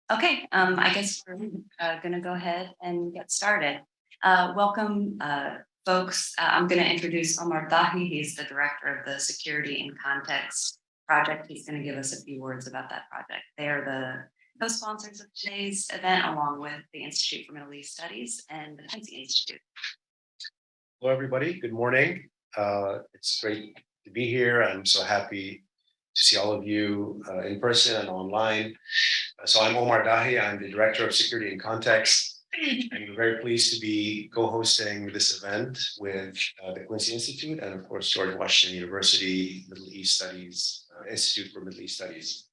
Okay, I guess we're going to go ahead and get started. Welcome, folks. I'm going to introduce Omar Dahi. He's the director of the Security in Context project. He's going to give us a few words about that project. They are the co-sponsors of today's event, along with the Institute for Middle East Studies and the Quincy Institute. Hello, everybody. Good morning. It's great to be here. I'm so happy to see all of you in person and online. So I'm Omar Dahi. I'm the Director of Security in Context. I'm very pleased to be co-hosting this event with the Quincy Institute and, of course, George Washington University Middle East Studies, Institute for Middle East Studies.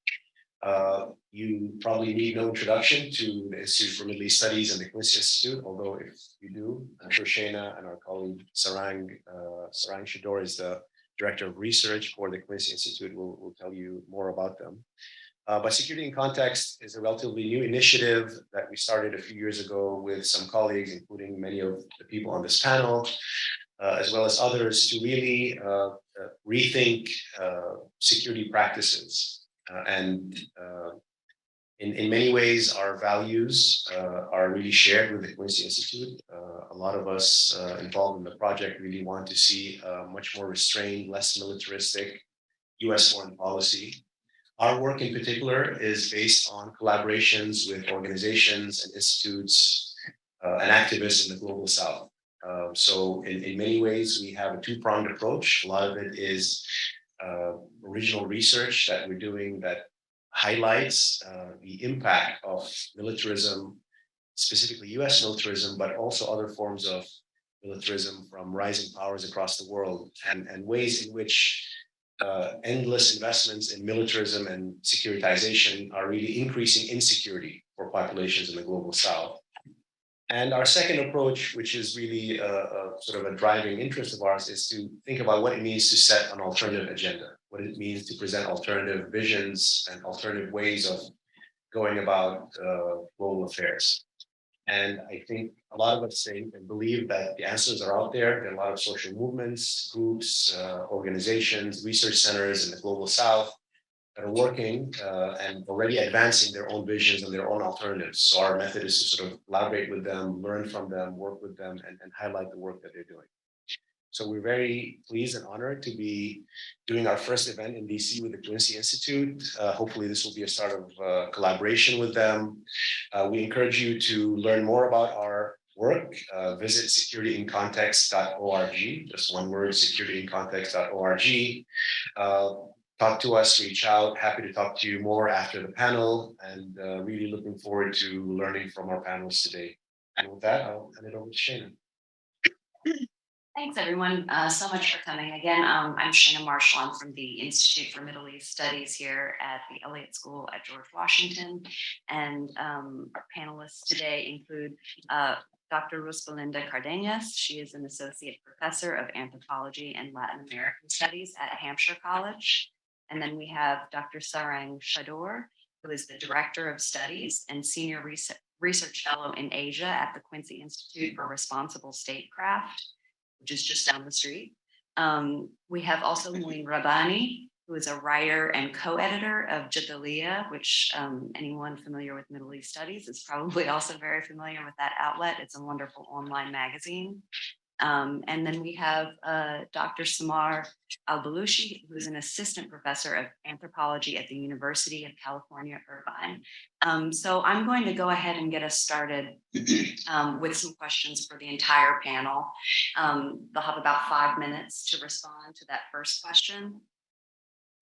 You probably need no introduction to the Institute for Middle East Studies and the Quincy Institute, although if you do, I'm sure Shana and our colleague Sarang Shidore is the Director of Research for the Quincy Institute will tell you more about them. But Security in Context is a relatively new initiative that we started a few years ago with some colleagues, including many of the people on this panel, as well as others, to really rethink security practices. In many ways, our values are really shared with the Quincy Institute. A lot of us involved in the project really want to see a much more restrained, less militaristic US foreign policy. Our work in particular is based on collaborations with organizations and institutes and activists in the global South. So in many ways, we have a two-pronged approach. A lot of it is original research that we're doing that highlights the impact of militarism, specifically US militarism, but also other forms of militarism from rising powers across the world, and ways in which endless investments in militarism and securitization are really increasing insecurity for populations in the global South. And our second approach, which is really sort of a driving interest of ours, is to think about what it means to set an alternative agenda, what it means to present alternative visions and alternative ways of going about global affairs. And I think a lot of us think and believe that the answers are out there. There are a lot of social movements, groups, organizations, research centers in the global South that are working and already advancing their own visions and their own alternatives. So our method is to sort of collaborate with them, learn from them, work with them, and highlight the work that they're doing. So we're very pleased and honored to be doing our first event in DC with the Quincy Institute. Hopefully this will be a start of collaboration with them. We encourage you to learn more about our work. Visit securityincontext.org, just one word, securityincontext.org. Talk to us, reach out. Happy to talk to you more after the panel, and really looking forward to learning from our panelists today. And with that, I'll hand it over to Shana. Thanks, everyone, so much for coming. Again, I'm Shana Marshall. I'm from the Institute for Middle East Studies here at the Elliott School at George Washington. And our panelists today include Dr. Roosbelinda Cardenas. She is an associate professor of anthropology and Latin American studies at Hampshire College. And then we have Dr. Sarang Shidore, who is the director of studies and senior research fellow in Asia at the Quincy Institute for Responsible Statecraft, which is just down the street. We have also Mouin Rabbani, who is a writer and co-editor of Jadaliyya, which anyone familiar with Middle East studies is probably also very familiar with that outlet. It's a wonderful online magazine. And then we have Dr. Samar Al-Bulushi, who is an assistant professor of anthropology at the University of California, Irvine. So I'm going to go ahead and get us started with some questions for the entire panel. They'll have about 5 minutes to respond to that first question.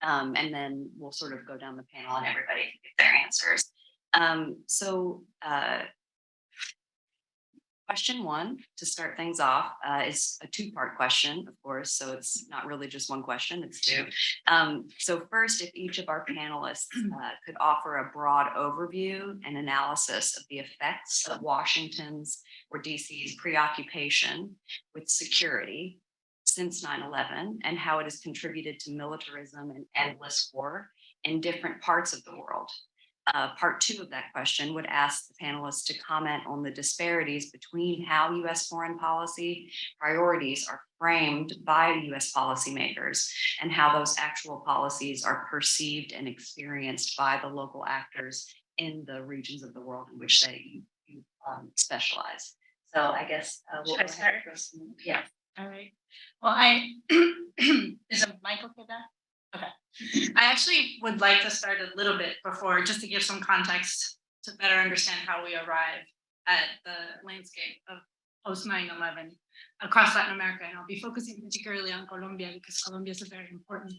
And then we'll sort of go down the panel and everybody can give their answers. Question one, to start things off, is a two-part question, of course, so it's not really just one question, it's two. So first, if each of our panelists could offer a broad overview and analysis of the effects of Washington's or DC's preoccupation with security since 9/11 and how it has contributed to militarism and endless war in different parts of the world. Part two of that question would ask the panelists to comment on the disparities between how US foreign policy priorities are framed by US policymakers and how those actual policies are perceived and experienced by the local actors in the regions of the world in which you specialize. So I guess we'll Should I start? Yeah. All right. Well, is a mic okay there? Okay. I actually would like to start a little bit before, just to give some context to better understand how we arrive at the landscape of post 9/11 across Latin America. And I'll be focusing particularly on Colombia because Colombia is a very important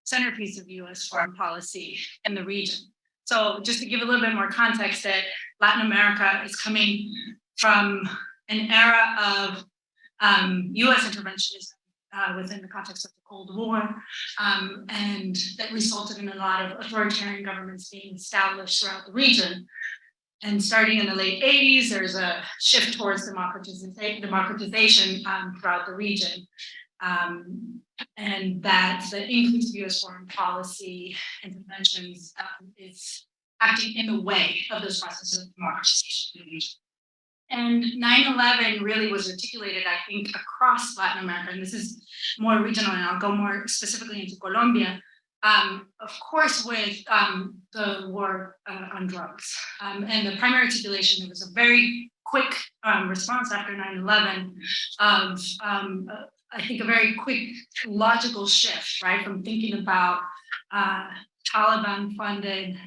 centerpiece of US foreign policy in the region. So just to give a little bit more context, that Latin America is coming from an era of US interventionism within the context of the Cold War, and that resulted in a lot of authoritarian governments being established throughout the region. And starting in the late 80s, there's a shift towards democratization throughout the region. And that the increase of US foreign policy interventions is acting in the way of those processes of democratization in the region. And 9/11 really was articulated, I think, across Latin America, and this is more regional, and I'll go more specifically into Colombia, of course, with the war on drugs. And the primary articulation, it was a very quick response after 9/11 of, I think, a very quick logical shift, right, from thinking about Taliban-funded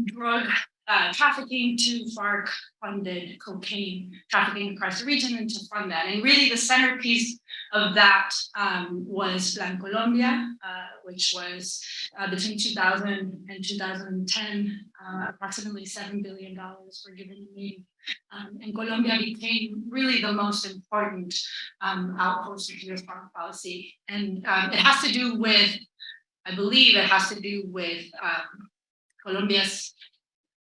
drug trafficking to FARC-funded cocaine trafficking across the region, and to fund that. And really the centerpiece of that was Plan Colombia, which was between 2000 and 2010, approximately $7 billion were given to me. And Colombia became really the most important outpost of US foreign policy. And it has to do with, I believe it has to do with Colombia's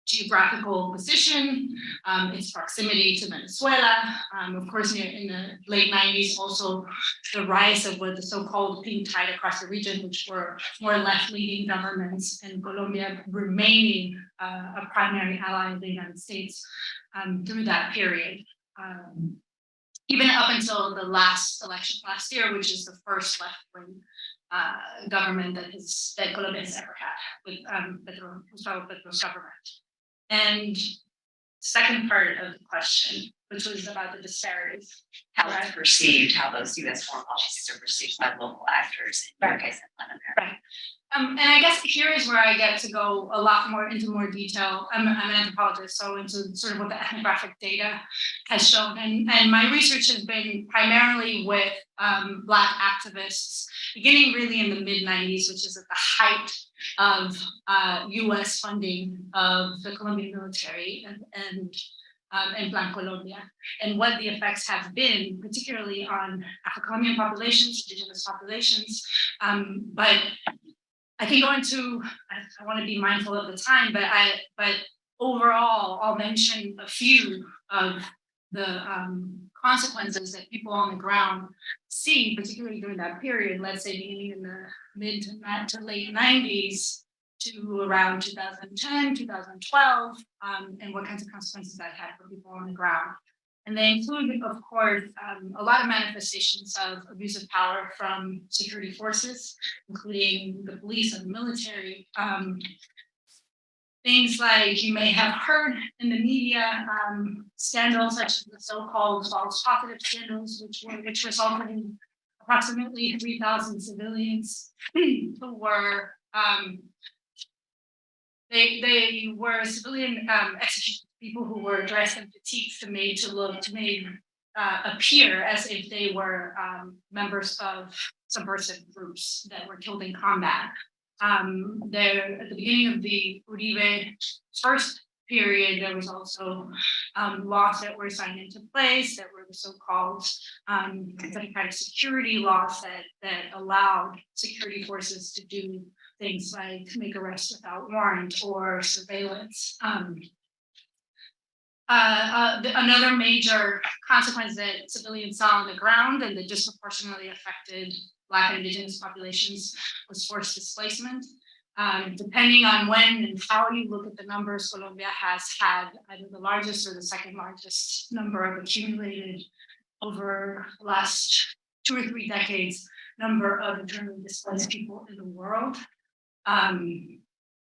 geographical position, its proximity to Venezuela. Of course, in the late 90s, also the rise of what the so-called pink tide across the region, which were more left-leaning governments, and Colombia remaining a primary ally of the United States through that period. Even up until the last election last year, which is the first left-wing government that Colombia has ever had with Gustavo Petro's government. And second part of the question, which was about the disparities. How it's perceived, how those US foreign policies are perceived by local actors in your case in Latin America. Right. And I guess here is where I get to go a lot more into more detail. I'm an anthropologist, so into sort of what the ethnographic data has shown. And my research has been primarily with Black activists, beginning really in the mid-90s, which is at the height of US funding of the Colombian military and Plan Colombia, and what the effects have been, particularly on Afro-Colombian populations, indigenous populations. But I can go into, I want to be mindful of the time, but overall, I'll mention a few of the consequences that people on the ground see, particularly during that period, let's say beginning in the mid to late 90s to around 2010, 2012, and what kinds of consequences that had for people on the ground. And they include, of course, a lot of manifestations of abuse of power from security forces, including the police and the military. Things like you may have heard in the media, scandals such as the so-called false positive scandals, which resulted in approximately 3,000 civilians who were they were civilian executions, people who were dressed in fatigues to appear as if they were members of subversive groups that were killed in combat. There, at the beginning of the Uribe first period, there was also laws that were signed into place that were the so-called democratic security laws that allowed security forces to do things like make arrests without warrant or surveillance. Another major consequence that civilians saw on the ground and that disproportionately affected Black and Indigenous populations was forced displacement. Depending on when and how you look at the numbers, Colombia has had either the largest or the second largest number of accumulated over the last 2 or 3 decades number of internally displaced people in the world.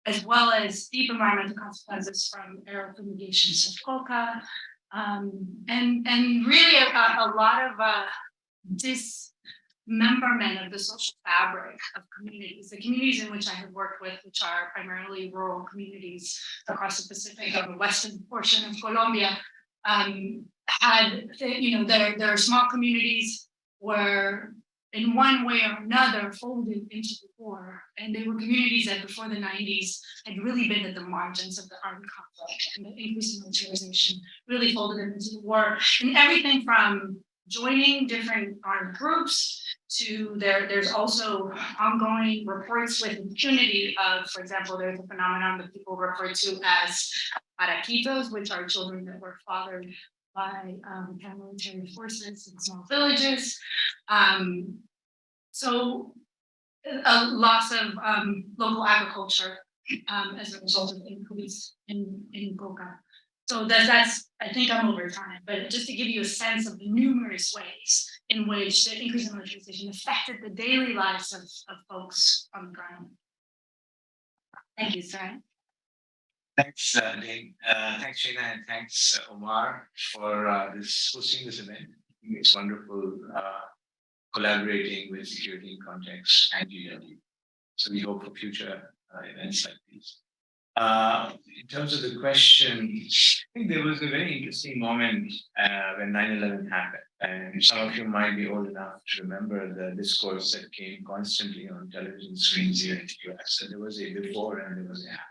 as well as deep environmental consequences from aerial fumigations of coca, and really a lot of dismemberment of the social fabric of communities. The communities in which I have worked with, which are primarily rural communities across the Pacific and the western portion of Colombia, had, there are small communities where in one way or another folded into the war. And they were communities that before the 90s had really been at the margins of the armed conflict, and the increasing militarization really folded them into the war. And everything from joining different armed groups to there's also ongoing reports with impunity of, for example, there's a phenomenon that people refer to as paraquitos, which are children that were fathered by paramilitary forces in small villages. So a loss of local agriculture as a result of increase in coca. So that's, I think I'm over time, but just to give you a sense of the numerous ways in which the increase in militarization affected the daily lives of folks on the ground. Thank you, Sarang. Thanks, Dane. Thanks, Shana, and thanks, Omar, for hosting this event. I think it's wonderful collaborating with security in context and Jadaliyya. So we hope for future events like these. In terms of the question, I think there was a very interesting moment when 9/11 happened. And some of you might be old enough to remember the discourse that came constantly on television screens here in the US. So there was a before and there was a after.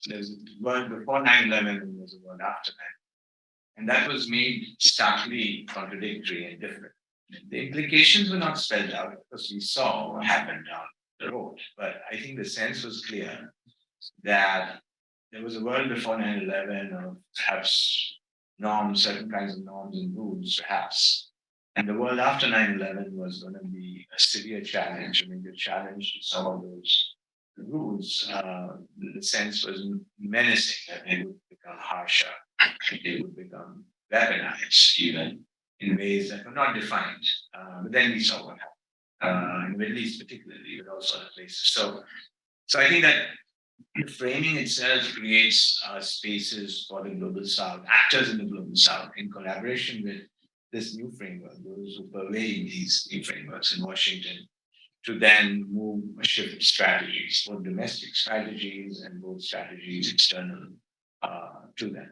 There's a world before 9/11 and there's a world after that. And that was made starkly contradictory and different. The implications were not spelled out because we saw what happened down the road. But I think the sense was clear that there was a world before 9/11 of perhaps norms, certain kinds of norms and rules, perhaps. And the world after 9/11 was going to be a severe challenge, a major challenge to some of those rules. The sense was menacing that they would become harsher, they would become weaponized even in ways that were not defined. But then we saw what happened, in the Middle East particularly, but also other places. So I think that the framing itself creates spaces for the global South, actors in the global South, in collaboration with this new framework, those who pervade these new frameworks in Washington, to then move a shift strategies, both domestic strategies and both strategies external to them.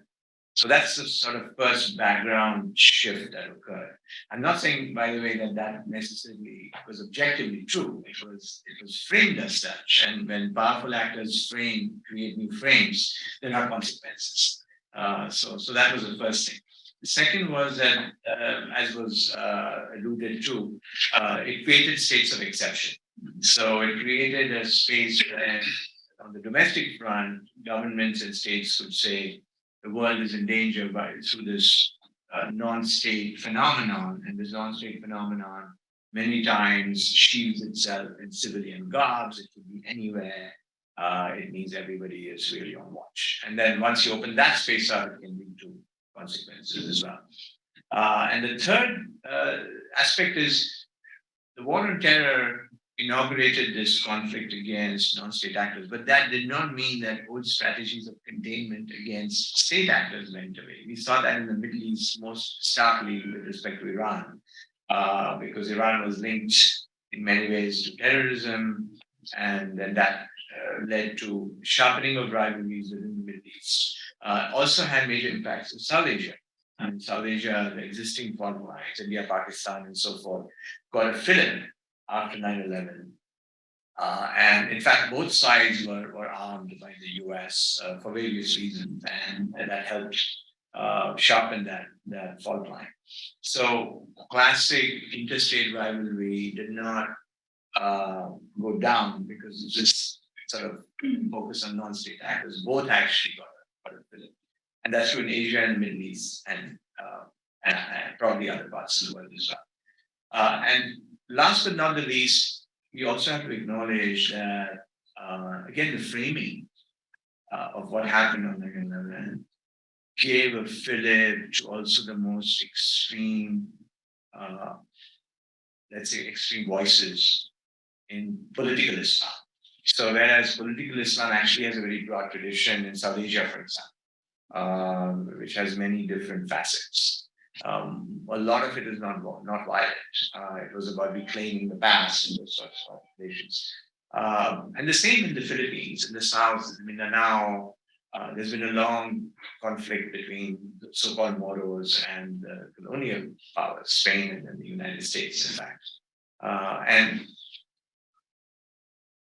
So that's the sort of first background shift that occurred. I'm not saying, by the way, that that necessarily was objectively true. It was framed as such. And when powerful actors create new frames, there are consequences. So that was the first thing. The second was that, as was alluded to, it created states of exception. So it created a space where, on the domestic front, governments and states could say, the world is in danger through this non-state phenomenon, and this non-state phenomenon many times shields itself in civilian garbs. It could be anywhere. It means everybody is really on watch. And then once you open that space up, it can lead to consequences as well. And the third aspect is the war on terror inaugurated this conflict against non-state actors, but that did not mean that old strategies of containment against state actors went away. We saw that in the Middle East most starkly with respect to Iran, because Iran was linked in many ways to terrorism, and then that led to sharpening of rivalries within the Middle East. Also had major impacts in South Asia. And South Asia, the existing fault lines, India, Pakistan, and so forth, got a fillip after 9/11. And in fact, both sides were armed by the US for various reasons, and that helped sharpen that fault line. So classic interstate rivalry did not go down because of this sort of focus on non-state actors. Both actually got a fillip. And that's true in Asia and the Middle East and probably other parts of the world as well. And last but not the least, we also have to acknowledge that, again, the framing of what happened on 9/11 gave a fillip to also the most extreme, let's say, extreme voices in political Islam. So whereas political Islam actually has a very broad tradition in South Asia, for example, which has many different facets. A lot of it is not violent. It was about reclaiming the past and those sorts of nations. And the same in the Philippines, in the South. I mean, now there's been a long conflict between the so-called Moros and the colonial powers, Spain and then the United States, in fact. And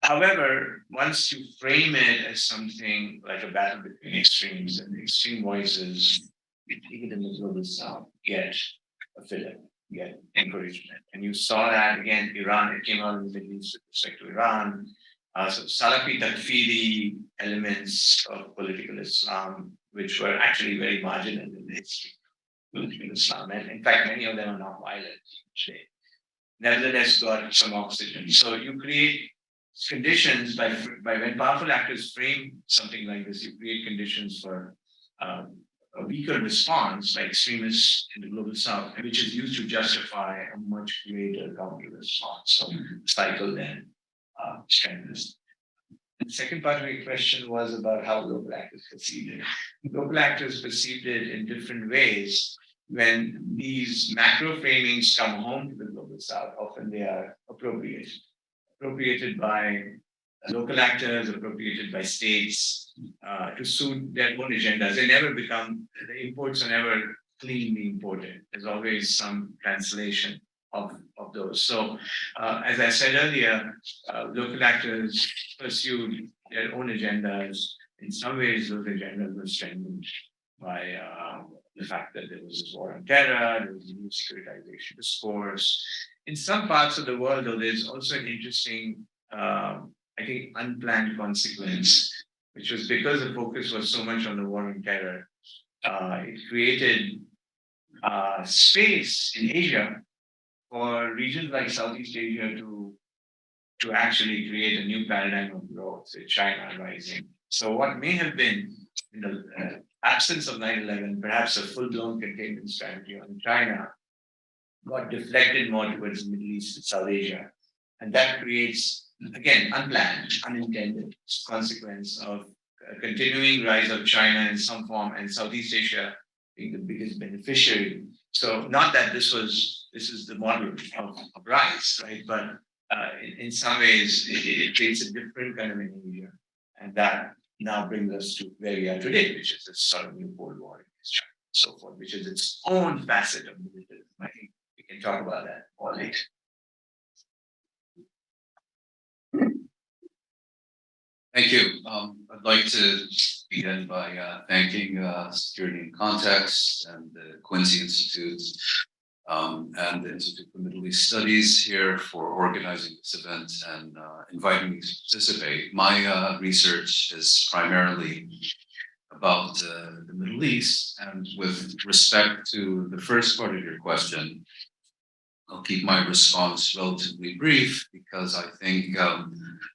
however, once you frame it as something like a battle between extremes, and the extreme voices, even in the global South, get a fillip, get encouragement. And you saw that again, Iran, it came out in the Middle East with respect to Iran. So Salafi Takfiri elements of political Islam, which were actually very marginal in the history of political Islam. And in fact, many of them are not violent today. Nevertheless, got some oxygen. So you create conditions by when powerful actors frame something like this, you create conditions for a weaker response by extremists in the global South, which is used to justify a much greater counter response. So the cycle then strengthens. The second part of your question was about how local actors perceived it. Local actors perceived it in different ways. When these macro framings come home to the global South, often they are appropriated by local actors, appropriated by states to suit their own agendas. They never become, the imports are never cleanly imported. There's always some translation of those. So as I said earlier, local actors pursued their own agendas. In some ways, those agendas were strengthened by the fact that there was this war on terror, there was a new securitization discourse. In some parts of the world, though, there's also an interesting, I think, unplanned consequence, which was because the focus was so much on the war on terror. It created space in Asia for regions like Southeast Asia to actually create a new paradigm of growth, say China rising. So what may have been in the absence of 9/11, perhaps a full-blown containment strategy on China, got deflected more towards the Middle East and South Asia. And that creates, again, unplanned, unintended consequence of a continuing rise of China in some form and Southeast Asia being the biggest beneficiary. So not that this is the model of rise, right? But in some ways, it creates a different kind of an Asia. And that now brings us to where we are today, which is this sort of new Cold War against China and so forth, which is its own facet of militarism. I think we can talk about that more later. Thank you. I'd like to begin by thanking Security in Context and the Quincy Institute and the Institute for Middle East Studies here for organizing this event and inviting me to participate. My research is primarily about the Middle East, and with respect to the first part of your question, I'll keep my response relatively brief because I think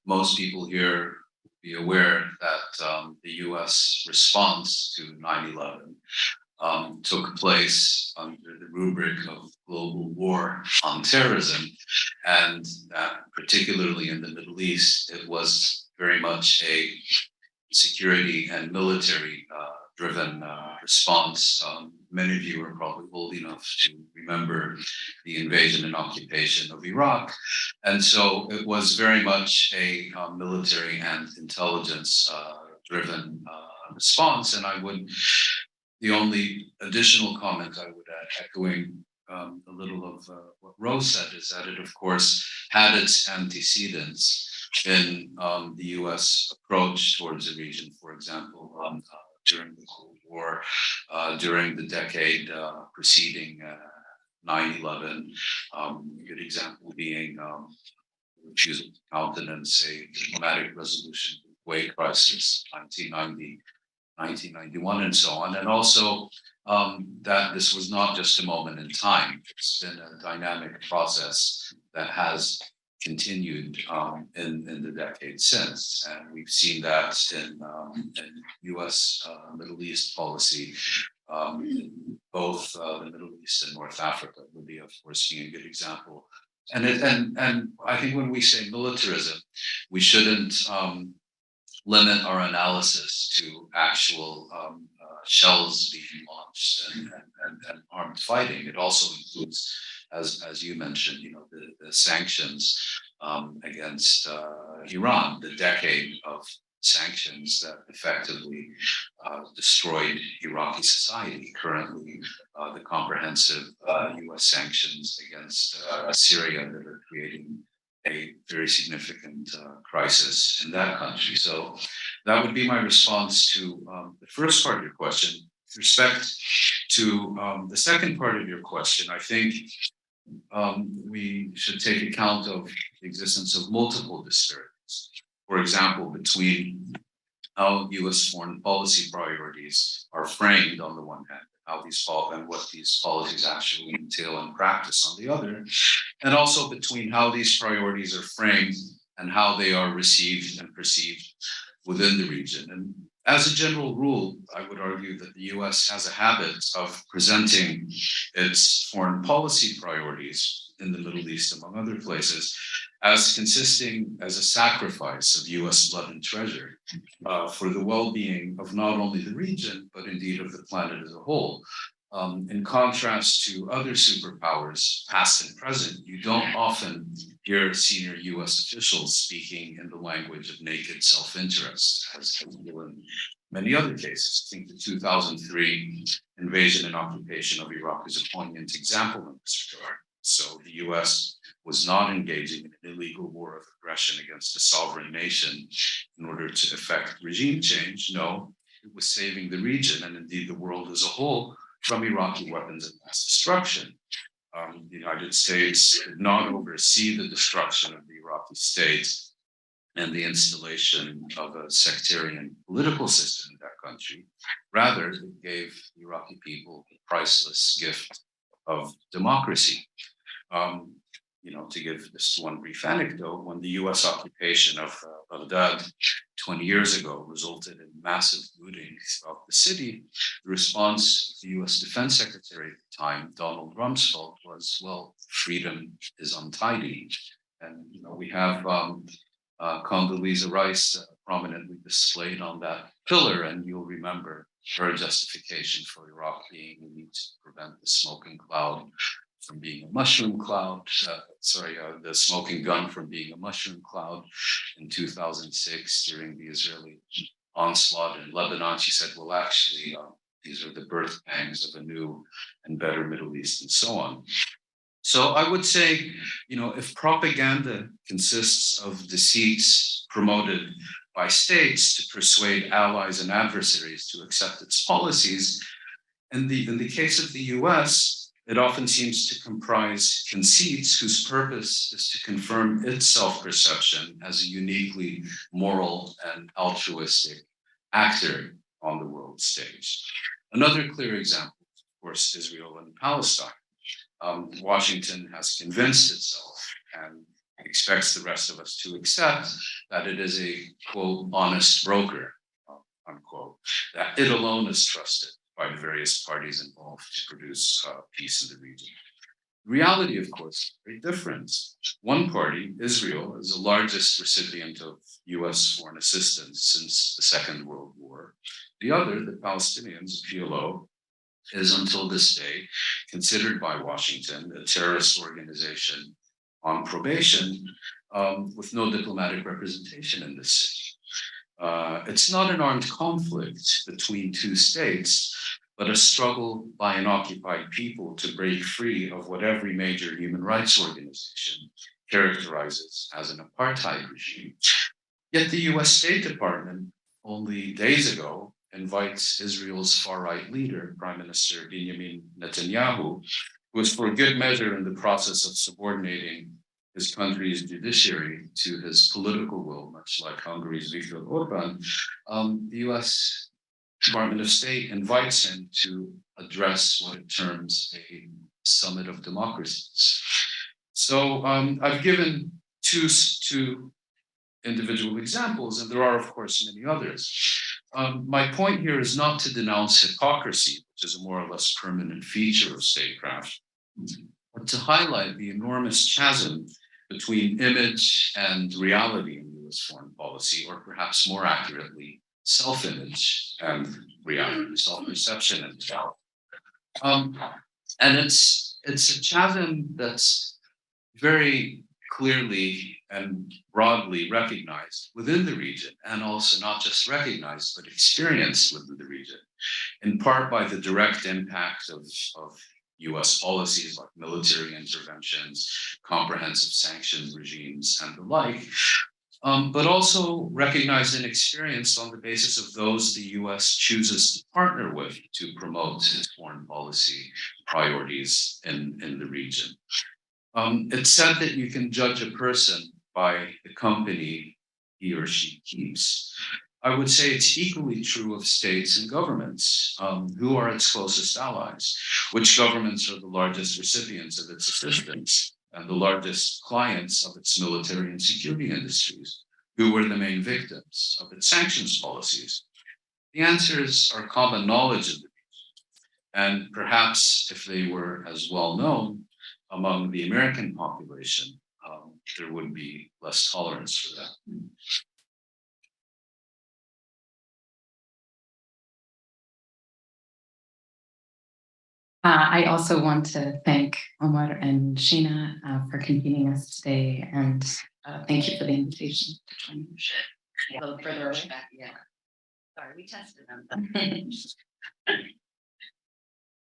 most people here be aware that the US response to 9/11 took place under the rubric of global war on terrorism, and that particularly in the Middle East, it was very much a security and military driven response. Many of you are probably old enough to remember the invasion and occupation of Iraq. And so it was very much a military and intelligence driven response. And the only additional comment I would add, echoing a little of what Rose said, is that it, of course, had its antecedents in the US approach towards the region, for example, during the Cold War, during the decade preceding 9/11. A good example being refusal to countenance a diplomatic resolution of the Kuwait crisis, 1990, 1991, and so on. And also that this was not just a moment in time. It's been a dynamic process that has continued in the decades since. And we've seen that in US Middle East policy, in both the Middle East and North Africa, Libya, of course, being a good example And I think when we say militarism, we shouldn't limit our analysis to actual shells being launched and armed fighting. It also includes, as you mentioned, the sanctions against Iran, the decade of sanctions that effectively destroyed Iraqi society. Currently, the comprehensive U.S. sanctions against Syria that are creating a very significant crisis in that country. So that would be my response to the first part of your question. With respect to the second part of your question, I think we should take account of the existence of multiple disparities. For example, between how U.S. foreign policy priorities are framed on the one hand, how these and what these policies actually entail in practice on the other, and also between how these priorities are framed and how they are received and perceived within the region. And as a general rule, I would argue that the U.S. has a habit of presenting its foreign policy priorities in the Middle East, among other places, as consisting as a sacrifice of U.S. blood and treasure for the well-being of not only the region, but indeed of the planet as a whole. In contrast to other superpowers, past and present, you don't often hear senior US officials speaking in the language of naked self-interest, as in many other cases. I think the 2003 invasion and occupation of Iraq is a poignant example in this regard. So the US was not engaging in an illegal war of aggression against a sovereign nation in order to effect regime change. No, it was saving the region and indeed the world as a whole from Iraqi weapons of mass destruction. The United States did not oversee the destruction of the Iraqi state and the installation of a sectarian political system in that country. Rather, it gave the Iraqi people the priceless gift of democracy. To give just one brief anecdote, when the US occupation of Baghdad 20 years ago resulted in massive looting throughout the city, the response of the US Defense Secretary at the time, Donald Rumsfeld, was, well, freedom is untidy. And we have Condoleezza Rice prominently displayed on that pillar, and you'll remember her justification for Iraq being the need to prevent the smoking cloud from being a mushroom cloud, the smoking gun from being a mushroom cloud in 2006 during the Israeli onslaught in Lebanon. She said, well, actually, these are the birth pangs of a new and better Middle East and so on. So I would say, if propaganda consists of deceits promoted by states to persuade allies and adversaries to accept its policies, in the case of the US, it often seems to comprise conceits whose purpose is to confirm its self-perception as a uniquely moral and altruistic actor on the world stage. Another clear example, of course, Israel and Palestine. Washington has convinced itself and expects the rest of us to accept that it is a, quote, honest broker, unquote, that it alone is trusted by the various parties involved to produce peace in the region. Reality, of course, is very different. One party, Israel, is the largest recipient of US foreign assistance since the Second World War. The other, the Palestinians, PLO, is until this day considered by Washington a terrorist organization on probation with no diplomatic representation in this city. It's not an armed conflict between two states, but a struggle by an occupied people to break free of what every major human rights organization characterizes as an apartheid regime. Yet the US State Department only days ago invites Israel's far-right leader, Prime Minister Benjamin Netanyahu, who is for good measure in the process of subordinating his country's judiciary to his political will, much like Hungary's Viktor Orban. The US Department of State invites him to address what it terms a summit of democracies. So I've given two individual examples, and there are, of course, many others. My point here is not to denounce hypocrisy, which is a more or less permanent feature of statecraft, but to highlight the enormous chasm between image and reality in US foreign policy, or perhaps more accurately, self-image and reality, self-perception and reality. And it's a chasm that's very clearly and broadly recognized within the region, and also not just recognized, but experienced within the region, in part by the direct impact of US policies like military interventions, comprehensive sanctions regimes, and the like, but also recognized and experienced on the basis of those the US chooses to partner with to promote its foreign policy priorities in the region. It's said that you can judge a person by the company he or she keeps. I would say it's equally true of states and governments, who are its closest allies, which governments are the largest recipients of its assistance and the largest clients of its military and security industries, who were the main victims of its sanctions policies. The answers are common knowledge of the region, and perhaps if they were as well known among the American population, there would be less tolerance for that. I also want to thank Omar and Shana for convening us today, and thank you for the invitation to join you. Yeah, A little further away. yeah. Sorry, we tested them.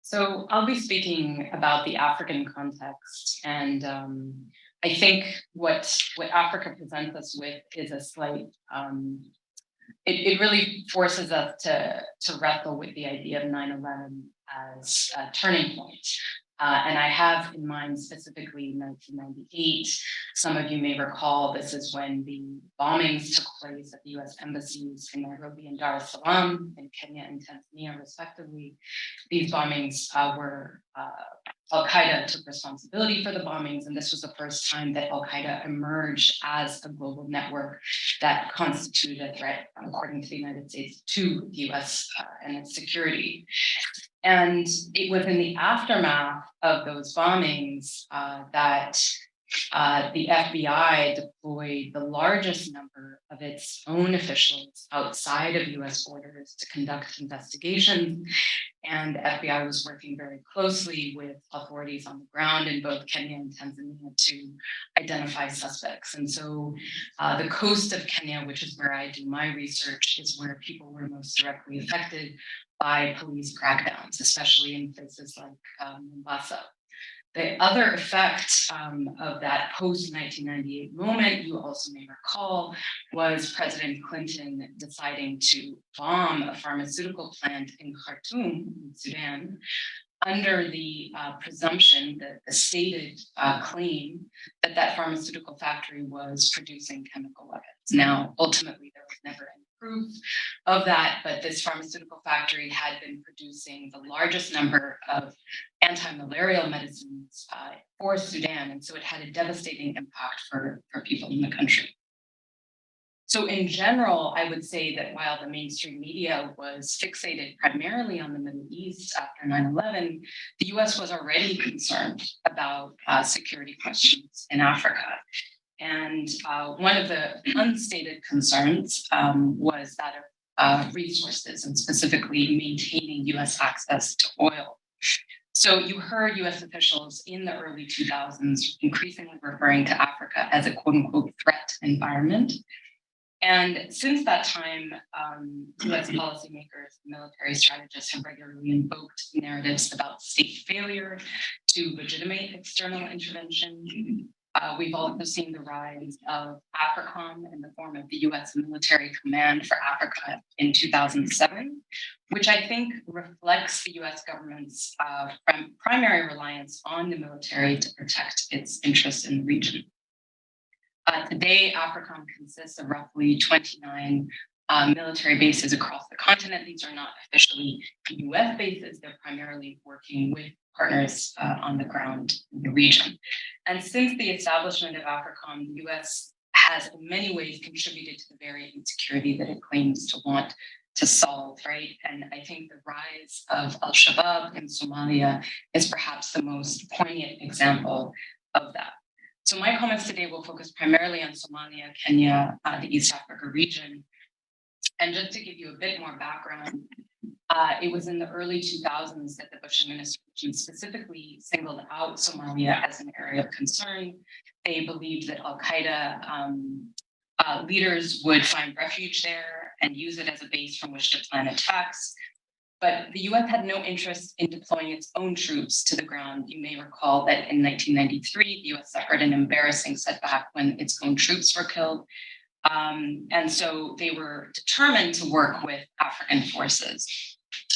So I'll be speaking about the African context, and I think what Africa presents us with is a slight. It really forces us to wrestle with the idea of 9/11 as a turning point. And I have in mind specifically 1998. Some of you may recall this is when the bombings took place at the US embassies in Nairobi and Dar es Salaam in Kenya and Tanzania, respectively. These bombings were Al-Qaeda took responsibility for the bombings, and this was the first time that Al-Qaeda emerged as a global network that constituted a threat, according to the United States, to the US and its security. And it was in the aftermath of those bombings that the FBI deployed the largest number of its own officials outside of US borders to conduct investigations. And the FBI was working very closely with authorities on the ground in both Kenya and Tanzania to identify suspects. And so the coast of Kenya, which is where I do my research, is where people were most directly affected by police crackdowns, especially in places like Mombasa. The other effect of that post-1998 moment, you also may recall, was President Clinton deciding to bomb a pharmaceutical plant in Khartoum, in Sudan, under the presumption, the stated claim that that pharmaceutical factory was producing chemical weapons. Now, ultimately, there was never any proof of that, but this pharmaceutical factory had been producing the largest number of anti-malarial medicines for Sudan, and so it had a devastating impact for people in the country. So in general, I would say that while the mainstream media was fixated primarily on the Middle East after 9/11, the US was already concerned about security questions in Africa. And one of the unstated concerns was that of resources, and specifically maintaining US access to oil. So you heard US officials in the early 2000s increasingly referring to Africa as a quote unquote threat environment. And since that time, US policymakers, military strategists have regularly invoked narratives about state failure to legitimate external intervention. We've also seen the rise of AFRICOM in the form of the US Military Command for Africa in 2007, which I think reflects the US government's primary reliance on the military to protect its interests in the region. Today, AFRICOM consists of roughly 29 military bases across the continent. These are not officially US bases. They're primarily working with partners on the ground in the region. And since the establishment of AFRICOM, the US has in many ways contributed to the very insecurity that it claims to want to solve, right? And I think the rise of Al-Shabaab in Somalia is perhaps the most poignant example of that. So my comments today will focus primarily on Somalia, Kenya, the East Africa region. And just to give you a bit more background, it was in the early 2000s that the Bush administration specifically singled out Somalia as an area of concern. They believed that Al-Qaeda leaders would find refuge there and use it as a base from which to plan attacks. But the US had no interest in deploying its own troops to the ground. You may recall that in 1993, the US suffered an embarrassing setback when its own troops were killed. And so they were determined to work with African forces.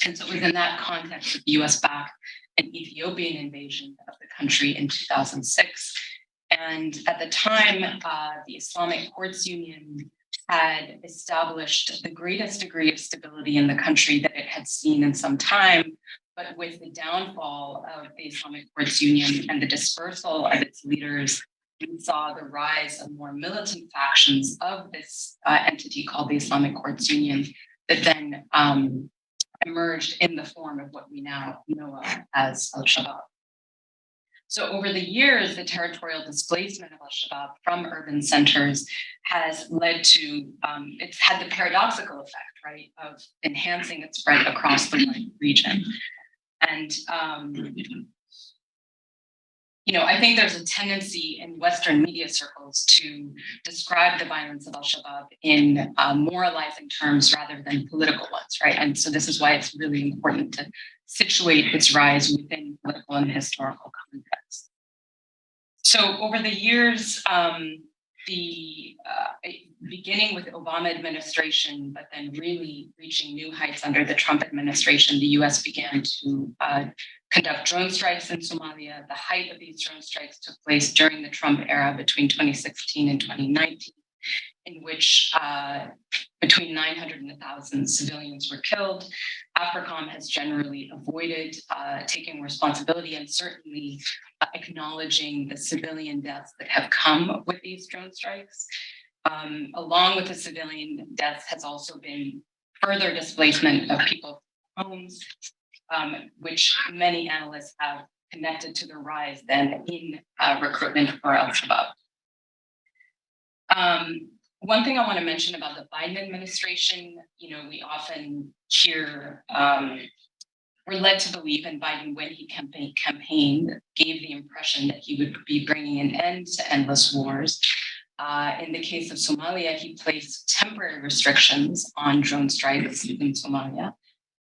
And so it was in that context that the US backed an Ethiopian invasion of the country in 2006. And at the time, the Islamic Courts Union had established the greatest degree of stability in the country that it had seen in some time. But with the downfall of the Islamic Courts Union and the dispersal of its leaders, we saw the rise of more militant factions of this entity called the Islamic Courts Union that then emerged in the form of what we now know of as Al-Shabaab. So over the years, the territorial displacement of Al-Shabaab from urban centers has led to, it's had the paradoxical effect, right, of enhancing its spread across the region. And, I think there's a tendency in Western media circles to describe the violence of Al-Shabaab in moralizing terms rather than political ones, right? And so this is why it's really important to situate its rise within political and historical context. So over the years, beginning with the Obama administration, but then really reaching new heights under the Trump administration, the US began to conduct drone strikes in Somalia. The height of these drone strikes took place during the Trump era between 2016 and 2019, in which between 900 and 1,000 civilians were killed. AFRICOM has generally avoided taking responsibility and certainly acknowledging the civilian deaths that have come with these drone strikes. Along with the civilian deaths has also been further displacement of people's homes, which many analysts have connected to the rise then in recruitment for Al-Shabaab. One thing I want to mention about the Biden administration, we often hear, we're led to believe, and Biden, when he campaigned, gave the impression that he would be bringing an end to endless wars. In the case of Somalia, he placed temporary restrictions on drone strikes in Somalia.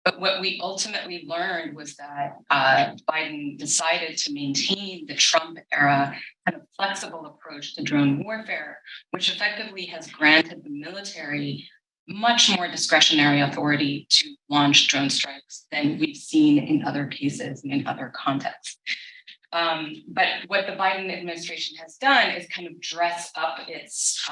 But what we ultimately learned was that Biden decided to maintain the Trump era kind of flexible approach to drone warfare, which effectively has granted the military much more discretionary authority to launch drone strikes than we've seen in other cases and in other contexts. But what the Biden administration has done is kind of dress up its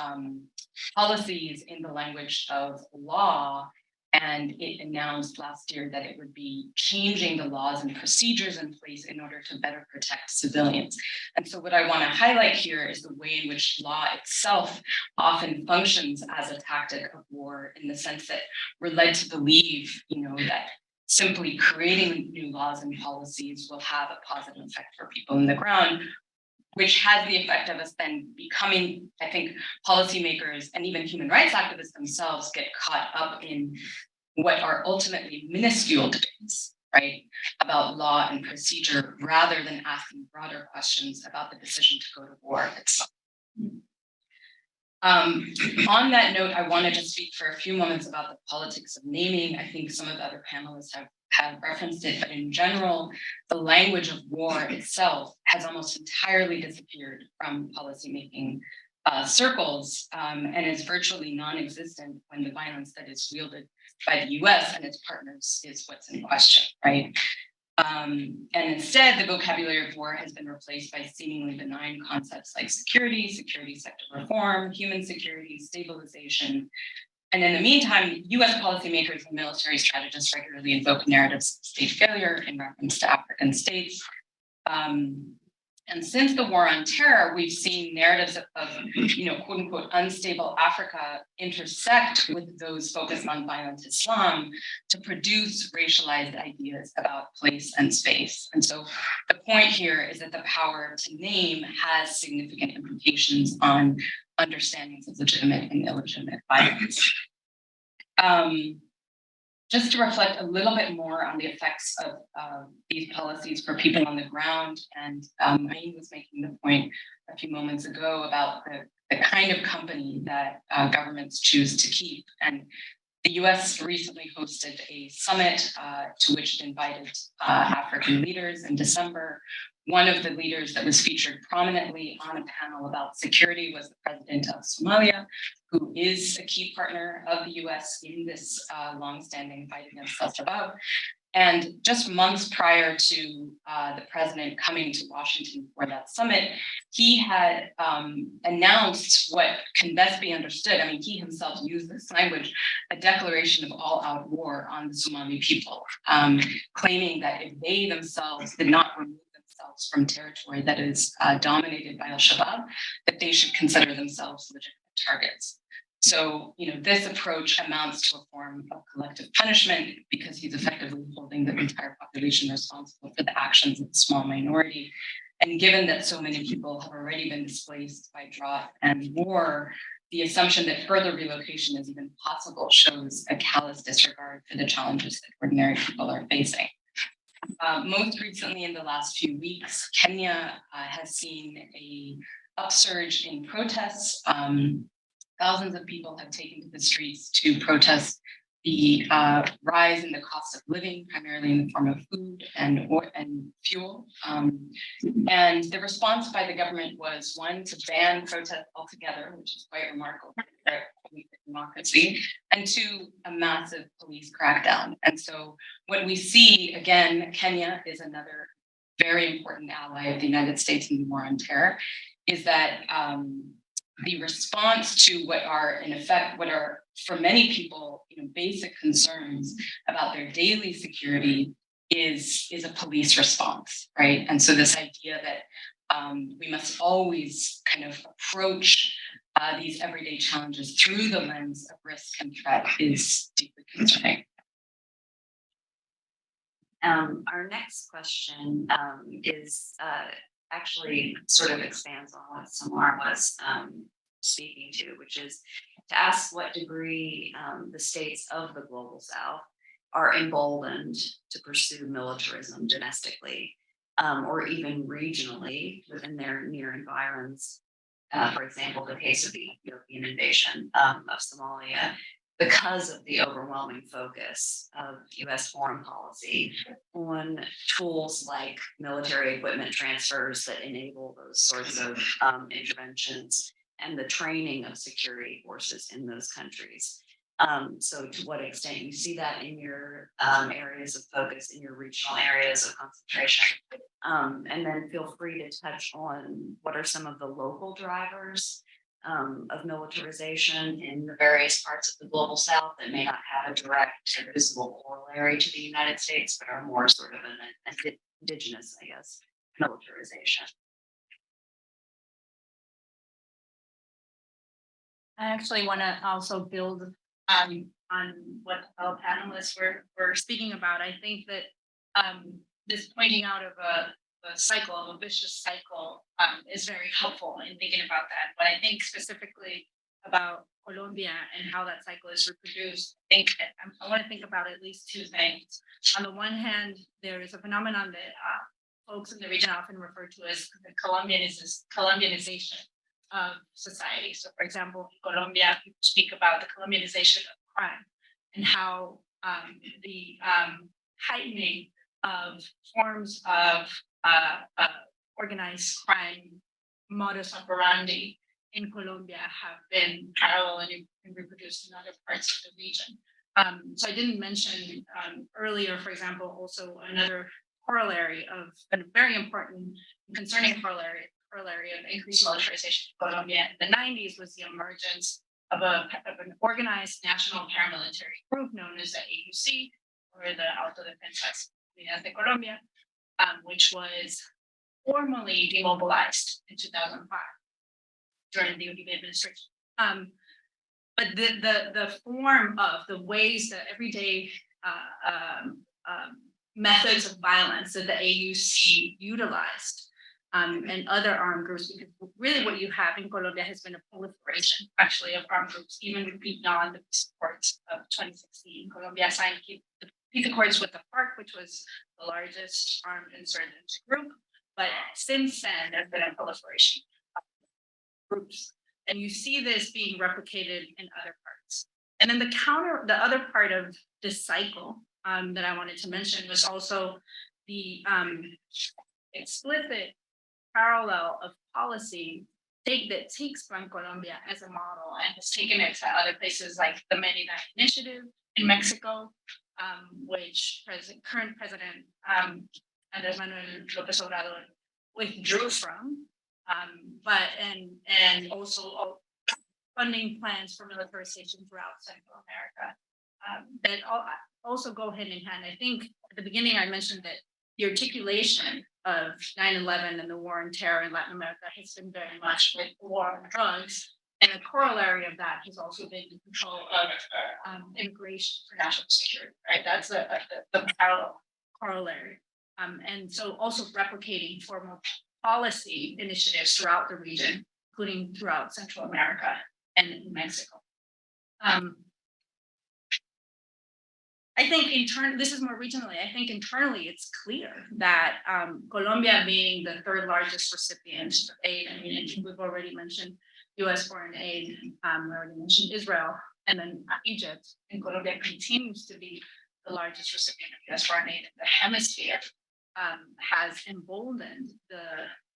policies in the language of law. And it announced last year that it would be changing the laws and procedures in place in order to better protect civilians. And so what I want to highlight here is the way in which law itself often functions as a tactic of war, in the sense that we're led to believe, that simply creating new laws and policies will have a positive effect for people on the ground, which has the effect of us then becoming, I think, policymakers and even human rights activists themselves get caught up in what are ultimately minuscule debates, right, about law and procedure, rather than asking broader questions about the decision to go to war itself. On that note, I wanted to speak for a few moments about the politics of naming. I think some of the other panelists have referenced it, but in general, the language of war itself has almost entirely disappeared from policymaking circles and is virtually non-existent when the violence that is wielded by the US and its partners is what's in question, right? And instead, the vocabulary of war has been replaced by seemingly benign concepts like security sector reform, human security, stabilization. And in the meantime, US policymakers and military strategists regularly invoke narratives of state failure in reference to African states. And since the war on terror, we've seen narratives of quote unquote, unstable Africa intersect with those focused on violent Islam to produce racialized ideas about place and space. And so the point here is that the power to name has significant implications on understandings of legitimate and illegitimate violence. Just to reflect a little bit more on the effects of these policies for people on the ground, and Mouin was making the point a few moments ago about the kind of company that governments choose to keep. And the US recently hosted a summit to which it invited African leaders in December. One of the leaders that was featured prominently on a panel about security was the president of Somalia, who is a key partner of the US in this longstanding fight against Al-Shabaab. And just months prior to the president coming to Washington for that summit, he had announced what can best be understood. I mean, he himself used this language, a declaration of all-out war on the Somali people, claiming that if they themselves did not remove themselves from territory that is dominated by Al-Shabaab, that they should consider themselves legitimate targets. So, this approach amounts to a form of collective punishment because he's effectively holding the entire population responsible for the actions of a small minority. And given that so many people have already been displaced by drought and war, the assumption that further relocation is even possible shows a callous disregard for the challenges that ordinary people are facing. Most recently, in the last few weeks, Kenya has seen a upsurge in protests. Thousands of people have taken to the streets to protest the rise in the cost of living, primarily in the form of food and fuel. And the response by the government was, one, to ban protest altogether, which is quite remarkable for democracy, and two, a massive police crackdown. And so what we see, again, Kenya is another very important ally of the United States in the war on terror, is that the response to what are, in effect, what are for many people, basic concerns about their daily security is a police response, right? And so this idea that we must always kind of approach these everyday challenges through the lens of risk and threat is deeply concerning. Our next question is actually sort of expands on what Samar was speaking to, which is to ask what degree the states of the global South are emboldened to pursue militarism domestically or even regionally within their near environs. For example, the case of the Ethiopian invasion of Somalia, because of the overwhelming focus of US foreign policy on tools like military equipment transfers that enable those sorts of interventions and the training of security forces in those countries. So to what extent you see that in your areas of focus, in your regional areas of concentration, and then feel free to touch on what are some of the local drivers of militarization in the various parts of the global South that may not have a direct and visible corollary to the United States, but are more sort of an indigenous, I guess, militarization. I actually want to also build on what our panelists were speaking about. I think that this pointing out of a cycle, of a vicious cycle, is very helpful in thinking about that. But I think specifically about Colombia and how that cycle is reproduced, I want to think about at least two things. On the one hand, there is a phenomenon that folks in the region often refer to as the Colombianization of society. So, for example, in Colombia, people speak about the Colombianization of crime and how the heightening of forms of organized crime modus operandi in Colombia have been parallel and reproduced in other parts of the region. So I didn't mention earlier, for example, also another corollary of a very important concerning corollary of increased militarization in Colombia in the 90s was the emergence of an organized national paramilitary group known as the AUC, or the Autodefensas Unidas de Colombia, which was formally demobilized in 2005 during the Uribe administration. But the form of the ways that everyday methods of violence that the AUC utilized and other armed groups, because really what you have in Colombia has been a proliferation actually of armed groups, even beyond the peace accords of 2016. Colombia signed the peace accords with the FARC, which was the largest armed insurgent group. But since then, there's been a proliferation of groups. And you see this being replicated in other parts. And then the other part of this cycle that I wanted to mention was also the explicit parallel of policy that takes Plan Colombia as a model and has taken it to other places like the Mérida Initiative in Mexico, which current President Andrés Manuel López Obrador withdrew from, and also funding plans for militarization throughout Central America that also go hand in hand. I think at the beginning I mentioned that the articulation of 9/11 and the war on terror in Latin America has been very much with the war on drugs. And a corollary of that has also been the control of immigration for national security, right? That's the parallel corollary. And so also replicating formal policy initiatives throughout the region, including throughout Central America and in Mexico. I think this is more regionally, I think internally it's clear that Colombia being the third largest recipient of aid, I mean, we've already mentioned US foreign aid, we already mentioned Israel, and then Egypt, and Colombia continues to be the largest recipient of US foreign aid in the hemisphere, has emboldened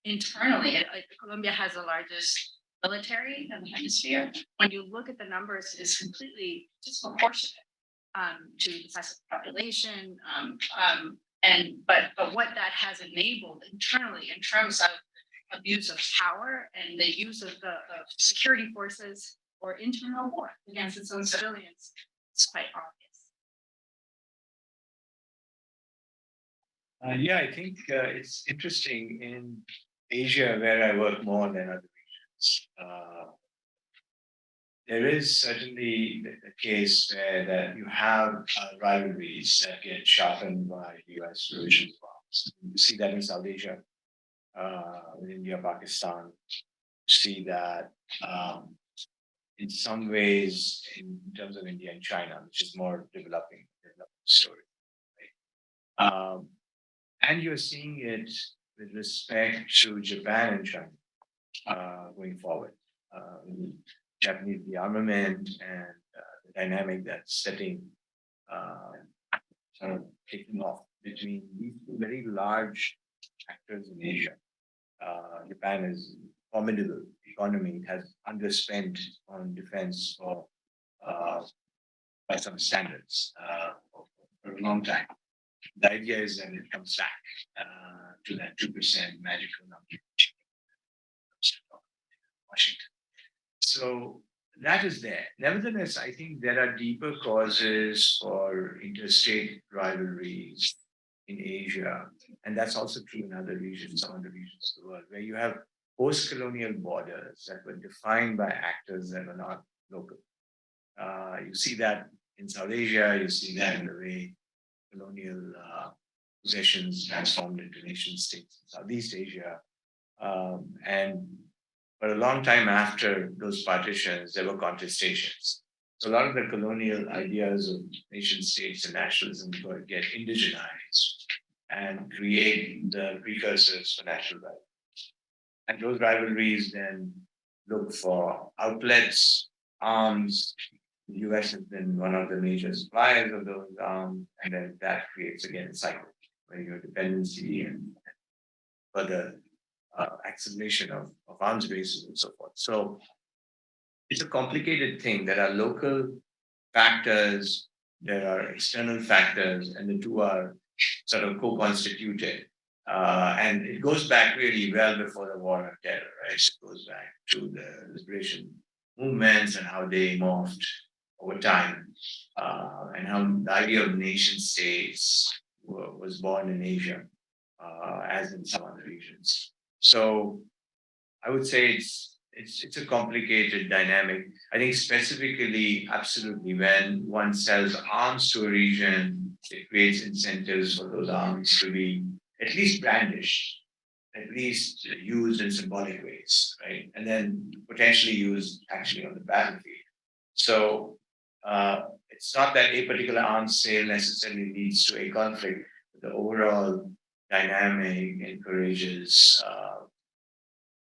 internally, Colombia has the largest military in the hemisphere. When you look at the numbers, it is completely disproportionate to the size of the population, but what that has enabled internally in terms of abuse of power and the use of the security forces or internal war against its own civilians is quite obvious. Yeah, I think it's interesting in Asia, where I work more than other regions. There is certainly the case where that you have rivalries that get sharpened by US provisions. You see that in South Asia, in India, Pakistan. You see that in some ways in terms of India and China, which is more developing story. Right? And you're seeing it with respect to Japan and China going forward. Japanese rearmament and the dynamic that's setting, sort of taking off between these two very large actors in Asia. Japan is a formidable economy. It has underspent on defense by some standards for a long time. The idea is that it comes back to that 2% magical number. Washington. So that is there. Nevertheless, I think there are deeper causes for interstate rivalries in Asia, and that's also true in other regions, some other regions of the world, where you have post-colonial borders that were defined by actors that were not local. You see that in South Asia, you see that in the way colonial possessions transformed into nation states in Southeast Asia. And for a long time after those partitions, there were contestations. So a lot of the colonial ideas of nation states and nationalism get indigenized and create the precursors for national rivalries. And those rivalries then look for outlets, arms. The US has been one of the major suppliers of those arms, and then that creates again a cycle where you have dependency and further acceleration of arms bases and so forth. So it's a complicated thing. There are local factors, there are external factors, and the two are sort of co-constituted. And it goes back really well before the war on terror, right? It goes back to the liberation movements and how they morphed over time, and how the idea of nation states was born in Asia. as in some other regions. So I would say it's a complicated dynamic. I think specifically, absolutely, when one sells arms to a region, it creates incentives for those arms to be at least brandished, at least used in symbolic ways, right? And then potentially used actually on the battlefield. So it's not that a particular arms sale necessarily leads to a conflict, but the overall dynamic encourages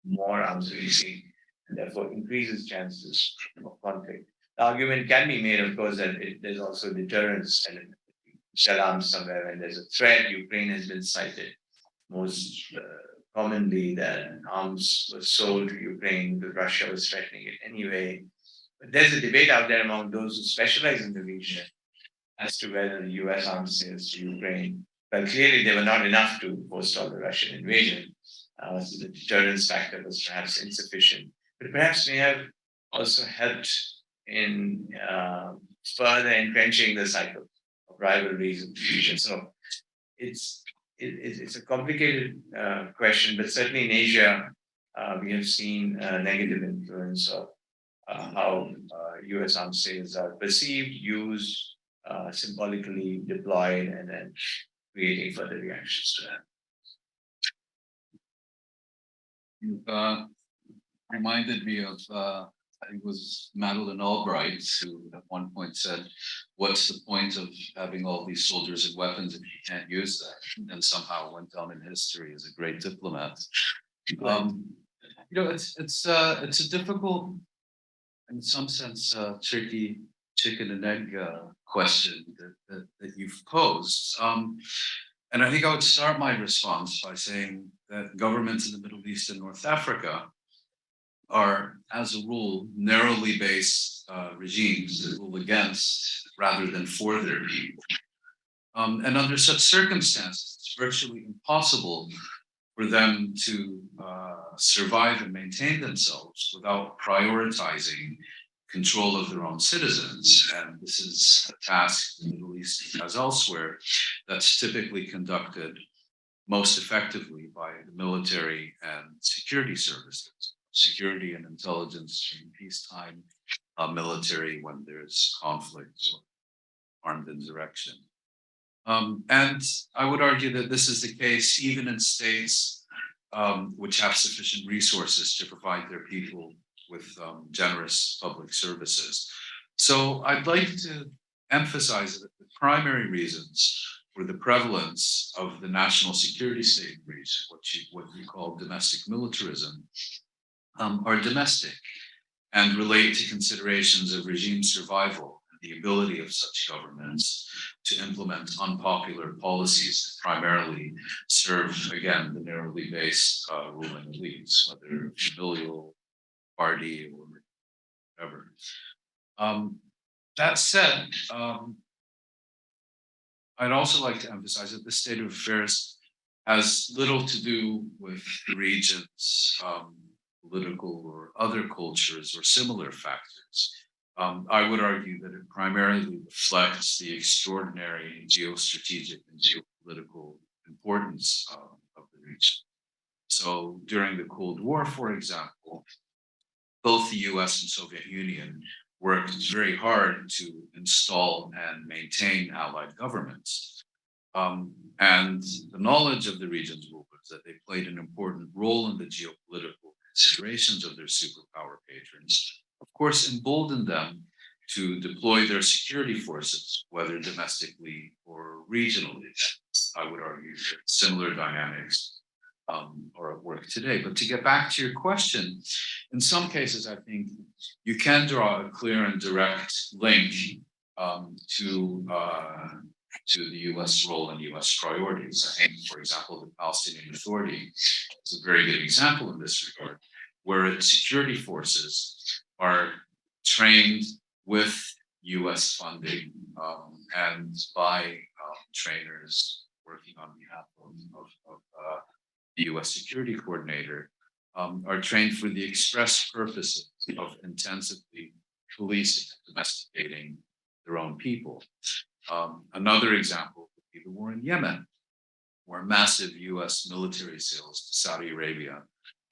more arms releasing and therefore increases chances of conflict. The argument can be made, of course, that there's also deterrence element. Shell arms somewhere when there's a threat. Ukraine has been cited most commonly that arms were sold to Ukraine because Russia was threatening it anyway. But there's a debate out there among those who specialize in the region as to whether the US arms sales to Ukraine, well, clearly they were not enough to forestall the Russian invasion. So the deterrence factor was perhaps insufficient, but perhaps may have also helped in further entrenching the cycle of rivalries and fusion. So it's a complicated question, but certainly in Asia, we have seen a negative influence of how US arms sales are perceived, used, symbolically deployed, and then creating further reactions to that. You reminded me of, I think it was Madeleine Albright, who at one point said, what's the point of having all these soldiers and weapons if you can't use that? And somehow went down in history as a great diplomat. It's a difficult, in some sense, tricky chicken and egg question that you've posed. And I think I would start my response by saying that governments in the Middle East and North Africa are, as a rule, narrowly based regimes that rule against rather than for their people. And under such circumstances, it's virtually impossible for them to survive and maintain themselves without prioritizing control of their own citizens. And this is a task in the Middle East as elsewhere that's typically conducted most effectively by the military and security services, security and intelligence during peacetime, military when there's conflict or armed insurrection. And I would argue that this is the case even in states which have sufficient resources to provide their people with generous public services. So I'd like to emphasize that the primary reasons for the prevalence of the national security state region, what we call domestic militarism, are domestic and relate to considerations of regime survival and the ability of such governments to implement unpopular policies that primarily serve, again, the narrowly based ruling elites, whether familial, party, or whatever. That said, I'd also like to emphasize that this state of affairs has little to do with the region's political or other cultures or similar factors. I would argue that it primarily reflects the extraordinary geostrategic and geopolitical importance of the region. So during the Cold War, for example, both the US and Soviet Union worked very hard to install and maintain allied governments. And the knowledge of the region's rulers that they played an important role in the geopolitical considerations of their superpower patrons, of course, emboldened them to deploy their security forces, whether domestically or regionally. I would argue that similar dynamics are at work today. But to get back to your question, in some cases, I think you can draw a clear and direct link to the US role and US priorities. I think, for example, the Palestinian Authority is a very good example in this regard, where its security forces are trained with US funding and by trainers working on behalf of the US security coordinator, are trained for the express purposes of intensively policing and domesticating their own people. Another example would be the war in Yemen, where massive US military sales to Saudi Arabia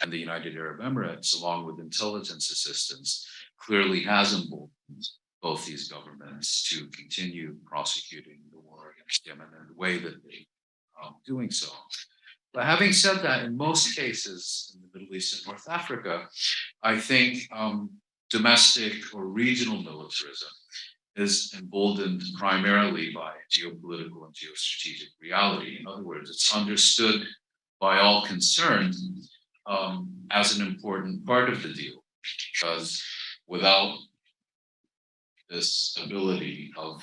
and the United Arab Emirates, along with intelligence assistance, clearly has emboldened both these governments to continue prosecuting the war against Yemen in the way that they are doing so. But having said that, in most cases in the Middle East and North Africa, I think domestic or regional militarism is emboldened primarily by geopolitical and geostrategic reality. In other words, it's understood by all concerned as an important part of the deal, because without this ability of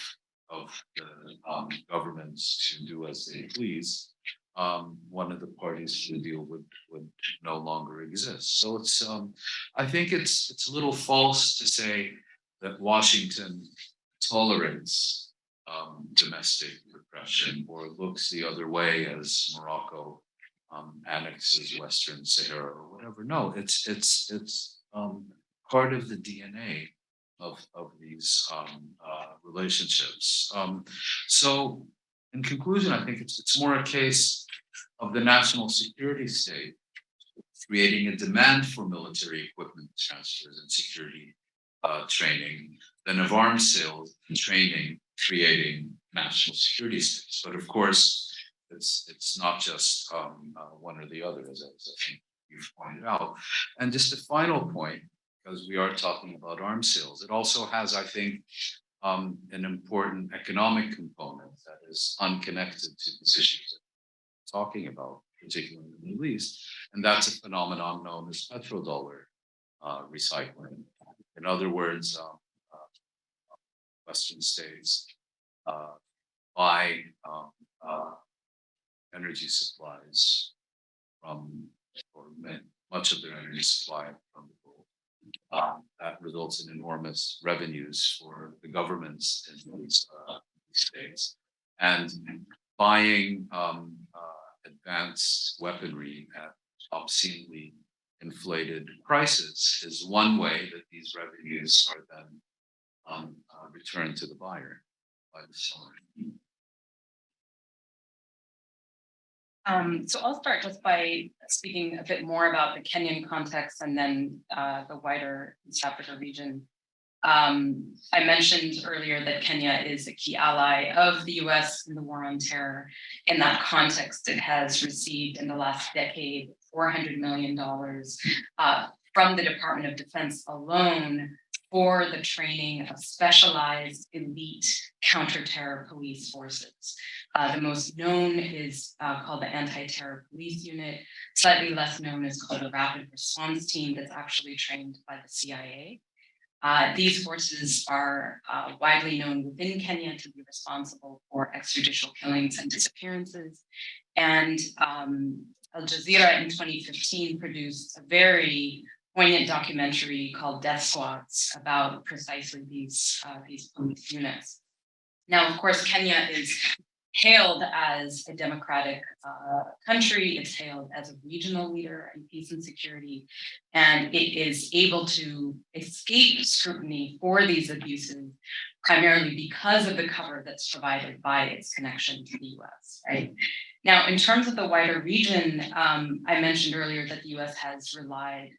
the governments to do as they please, one of the parties to the deal would no longer exist. So it's I think it's a little false to say that Washington tolerates domestic repression or looks the other way as Morocco annexes Western Sahara or whatever. No, it's part of the DNA of these relationships. So in conclusion, I think it's more a case of the national security state creating a demand for military equipment transfers and security training than of arms sales and training creating national security states. But of course, it's not just one or the other, as I think you've pointed out. And just a final point, because we are talking about arms sales, it also has, I think, an important economic component that is unconnected to the issues that we're talking about, particularly in the Middle East, and that's a phenomenon known as petrodollar recycling. In other words, Western states buy energy supplies from, or much of their energy supply from the world. That results in enormous revenues for the governments in these states. And buying advanced weaponry at obscenely inflated prices is one way that these revenues are then returned to the buyer by the seller. So I'll start just by speaking a bit more about the Kenyan context and then the wider East Africa region. I mentioned earlier that Kenya is a key ally of the US in the war on terror. In that context, it has received in the last decade $400 million from the Department of Defense alone for the training of specialized elite counterterror police forces. The most known is called the Anti-Terror Police Unit. Slightly less known is called the Rapid Response Team, that's actually trained by the CIA. These forces are widely known within Kenya to be responsible for extrajudicial killings and disappearances. And Al Jazeera in 2015 produced a very poignant documentary called Death Squads about precisely these police units. Now, of course, Kenya is hailed as a democratic country. It's hailed as a regional leader in peace and security, and it is able to escape scrutiny for these abuses primarily because of the cover that's provided by its connection to the US, right? Now, in terms of the wider region, I mentioned earlier that the US has relied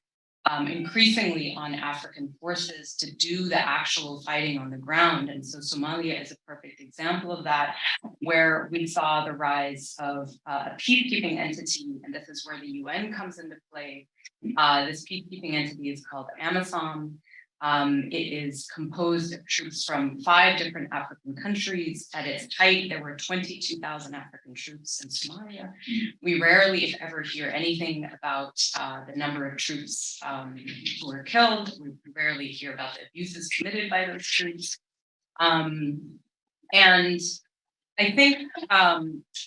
increasingly on African forces to do the actual fighting on the ground. And so Somalia is a perfect example of that, where we saw the rise of a peacekeeping entity, and this is where the UN comes into play. This peacekeeping entity is called AMISOM. It is composed of troops from 5 different African countries. At its height, there were 22,000 African troops in Somalia. We rarely, if ever, hear anything about the number of troops who were killed. We rarely hear about the abuses committed by those troops. And I think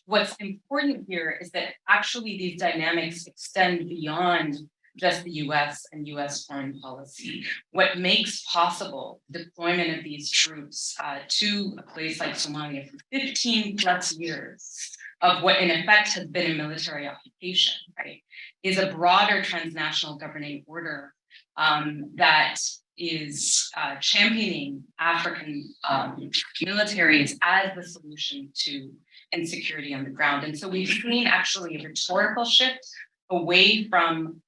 what's important here is that actually these dynamics extend beyond just the US and US foreign policy. What makes possible deployment of these troops to a place like Somalia for 15 plus years of what in effect has been a military occupation, right, is a broader transnational governing order that is championing African militaries as the solution to insecurity on the ground. And so we've seen actually a rhetorical shift away from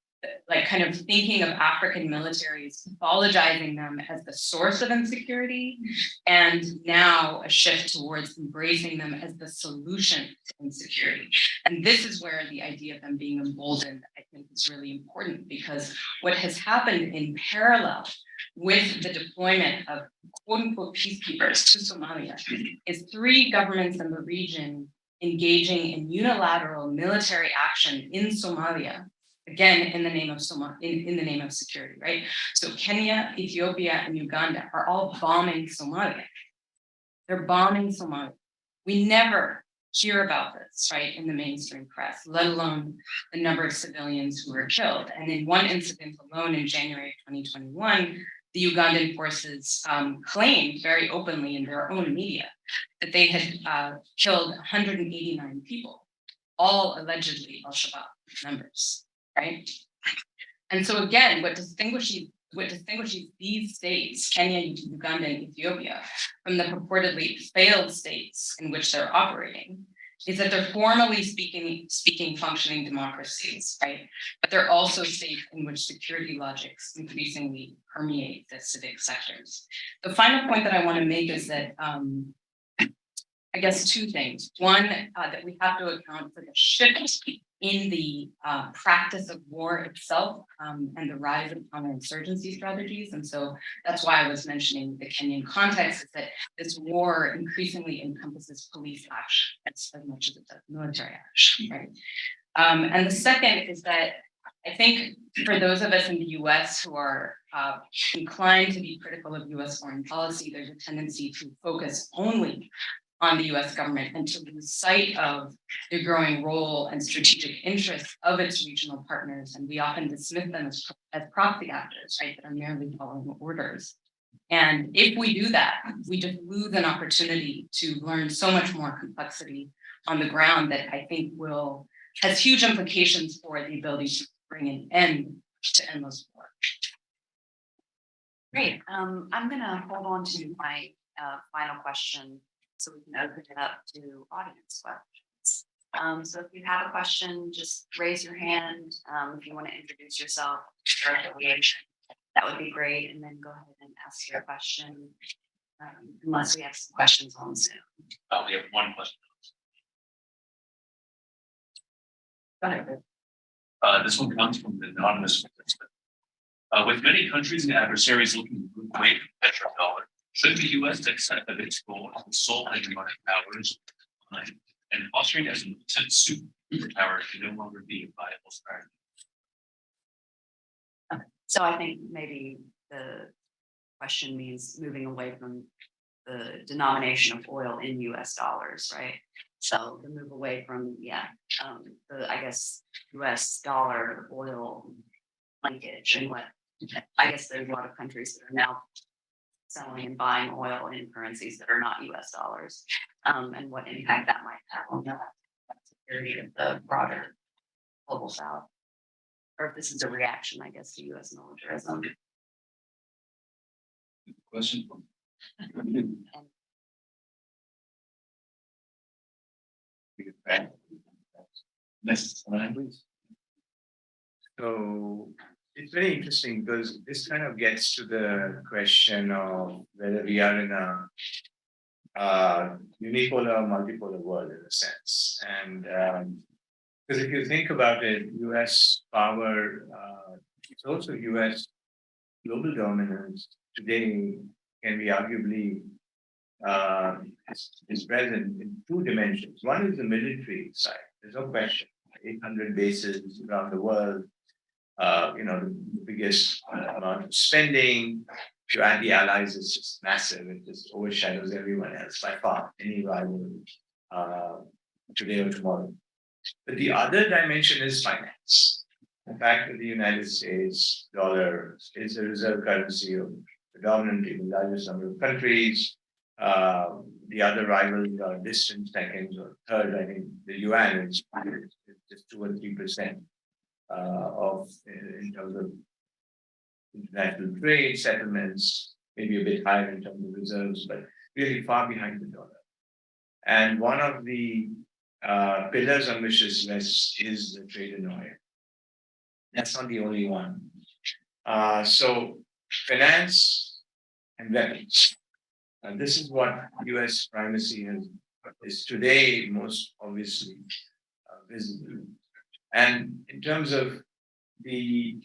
like kind of thinking of African militaries, pathologizing them as the source of insecurity, and now a shift towards embracing them as the solution to insecurity. And this is where the idea of them being emboldened, I think, is really important, because what has happened in parallel with the deployment of quote unquote peacekeepers to Somalia is 3 governments in the region engaging in unilateral military action in Somalia, again, in the name of in the name of security, right? So Kenya, Ethiopia, and Uganda are all bombing Somalia. They're bombing Somalia. We never hear about this, right, in the mainstream press, let alone the number of civilians who were killed. And in one incident alone in January 2021, the Ugandan forces claimed very openly in their own media that they had killed 189 people, all allegedly Al-Shabaab members. Right. And so again, what distinguishes these states, Kenya, Uganda, and Ethiopia, from the purportedly failed states in which they're operating, is that they're formally speaking functioning democracies, right? But they're also states in which security logics increasingly permeate the civic sectors. The final point that I want to make is that I guess 2 things. One, that we have to account for the shift in the practice of war itself and the rise of counterinsurgency strategies. And so that's why I was mentioning the Kenyan context, is that this war increasingly encompasses police action as much as it does military action, right? And the second is that I think for those of us in the US who are inclined to be critical of US foreign policy, there's a tendency to focus only on the US government and to lose sight of the growing role and strategic interests of its regional partners. And we often dismiss them as proxy actors, right, that are merely following orders. And if we do that, we just lose an opportunity to learn so much more complexity on the ground that I think has huge implications for the ability to bring an end to endless war. Great. I'm going to hold on to my final question so we can open it up to audience questions. So if you have a question, just raise your hand. If you want to introduce yourself, your affiliation, that would be great. And then go ahead and ask your question, unless we have some questions on Zoom. We have one question. Go ahead. This one comes from the anonymous participant. With many countries and adversaries looking to move away from petrodollar, should the U.S. accept that its goal as the sole hegemonic powers and fostering as a militant superpower can no longer be a viable strategy? So I think maybe the question means moving away from the denomination of oil in US dollars, right? So the move away from, the, I guess, US dollar oil linkage, and what I guess there's a lot of countries that are now selling and buying oil in currencies that are not US dollars, and what impact that might have on the security of the broader global South. Or if this is a reaction, I guess, to US militarism. Question. So it's very interesting because this kind of gets to the question of whether we are in a unipolar or multipolar world in a sense. And because if you think about it, US power, it's also US global dominance today can be arguably is present in 2 dimensions. One is the military side. There's no question. 800 bases around the world. The biggest amount of spending. If you add the allies, it's just massive. It just overshadows everyone else by far, any rival today or tomorrow. But the other dimension is finance. The fact that the United States dollar is the reserve currency of predominantly the largest number of countries. The other rivals are distant seconds or third. I think the yuan is just 2 or 3% of in terms of international trade settlements, maybe a bit higher in terms of reserves, but really far behind the dollar. And one of the pillars on which this rests is the trade in oil. That's not the only one. So finance and weapons. And this is what US primacy is today most obviously visible. And in terms of the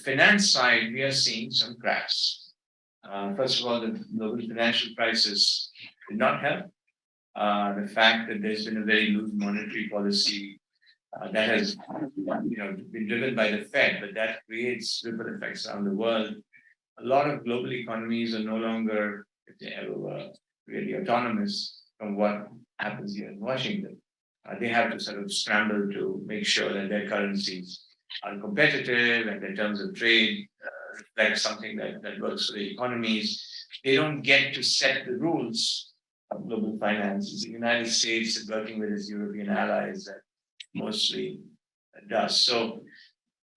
finance side, we are seeing some cracks. First of all, the global financial crisis did not help. The fact that there's been a very loose monetary policy that has been driven by the Fed, but that creates ripple effects around the world. A lot of global economies are no longer, if they ever were, really autonomous from what happens here in Washington. They have to sort of scramble to make sure that their currencies are competitive and in terms of trade reflect something that works for the economies. They don't get to set the rules of global finance. The United States is working with its European allies that mostly does. So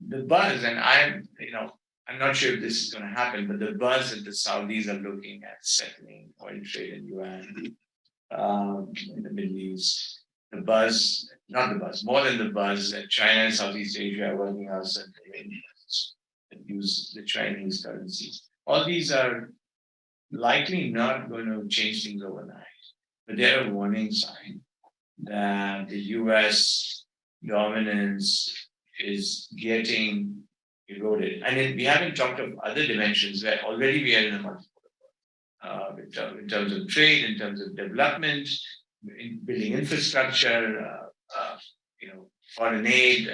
the buzz, and I'm not sure if this is going to happen, but the buzz that the Saudis are looking at settling oil trade in yuan in the Middle East. The buzz, not the buzz, more than the buzz that China and Southeast Asia are working out that use the Chinese currencies. All these are likely not going to change things overnight, but they're a warning sign that the US dominance is getting eroded. And we haven't talked of other dimensions where already we are in a multipolar world, in terms of trade, in terms of development, in building infrastructure, foreign aid,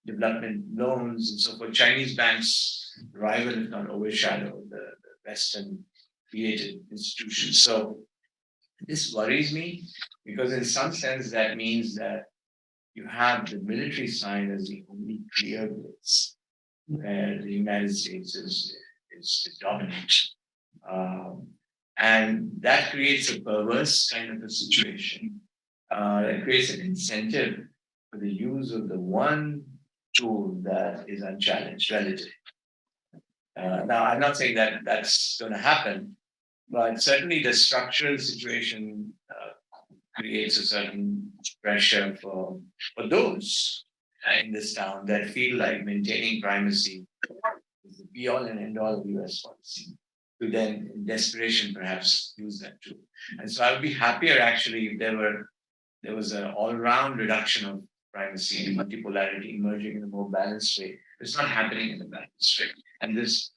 development loans, and so forth. Chinese banks rival, if not overshadow, the Western created institutions. So this worries me because in some sense that means that you have the military side as the only clear place where the United States is dominant. And that creates a perverse kind of a situation. It creates an incentive for the use of the one tool that is unchallenged relative. Now, I'm not saying that that's going to happen, but certainly the structural situation creates a certain pressure for those in this town that feel like maintaining primacy is the be all and end all of US policy, to then in desperation perhaps use that too. And so I would be happier actually if there was an all-round reduction of primacy and multipolarity emerging in a more balanced way. It's not happening in a balanced way. And this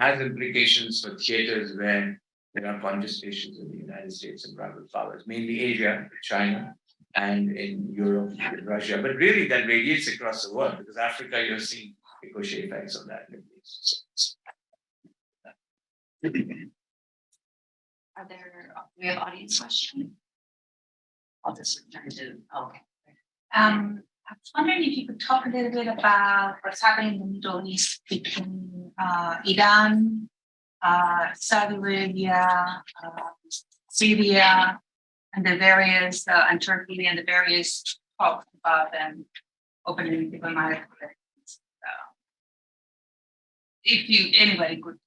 has implications for theaters where there are contestations in the United States and rival powers, mainly Asia, China, and in Europe, and Russia. But really that radiates across the world because Africa, you're seeing ricochet effects of that. Are there, we have audience questions? I'll just return to, okay. I was wondering if you could talk a little bit about what's happening in the Middle East between Iran, Saudi Arabia, Syria, and the various, and Turkey, and the various talks about them opening diplomatic relations. If anybody could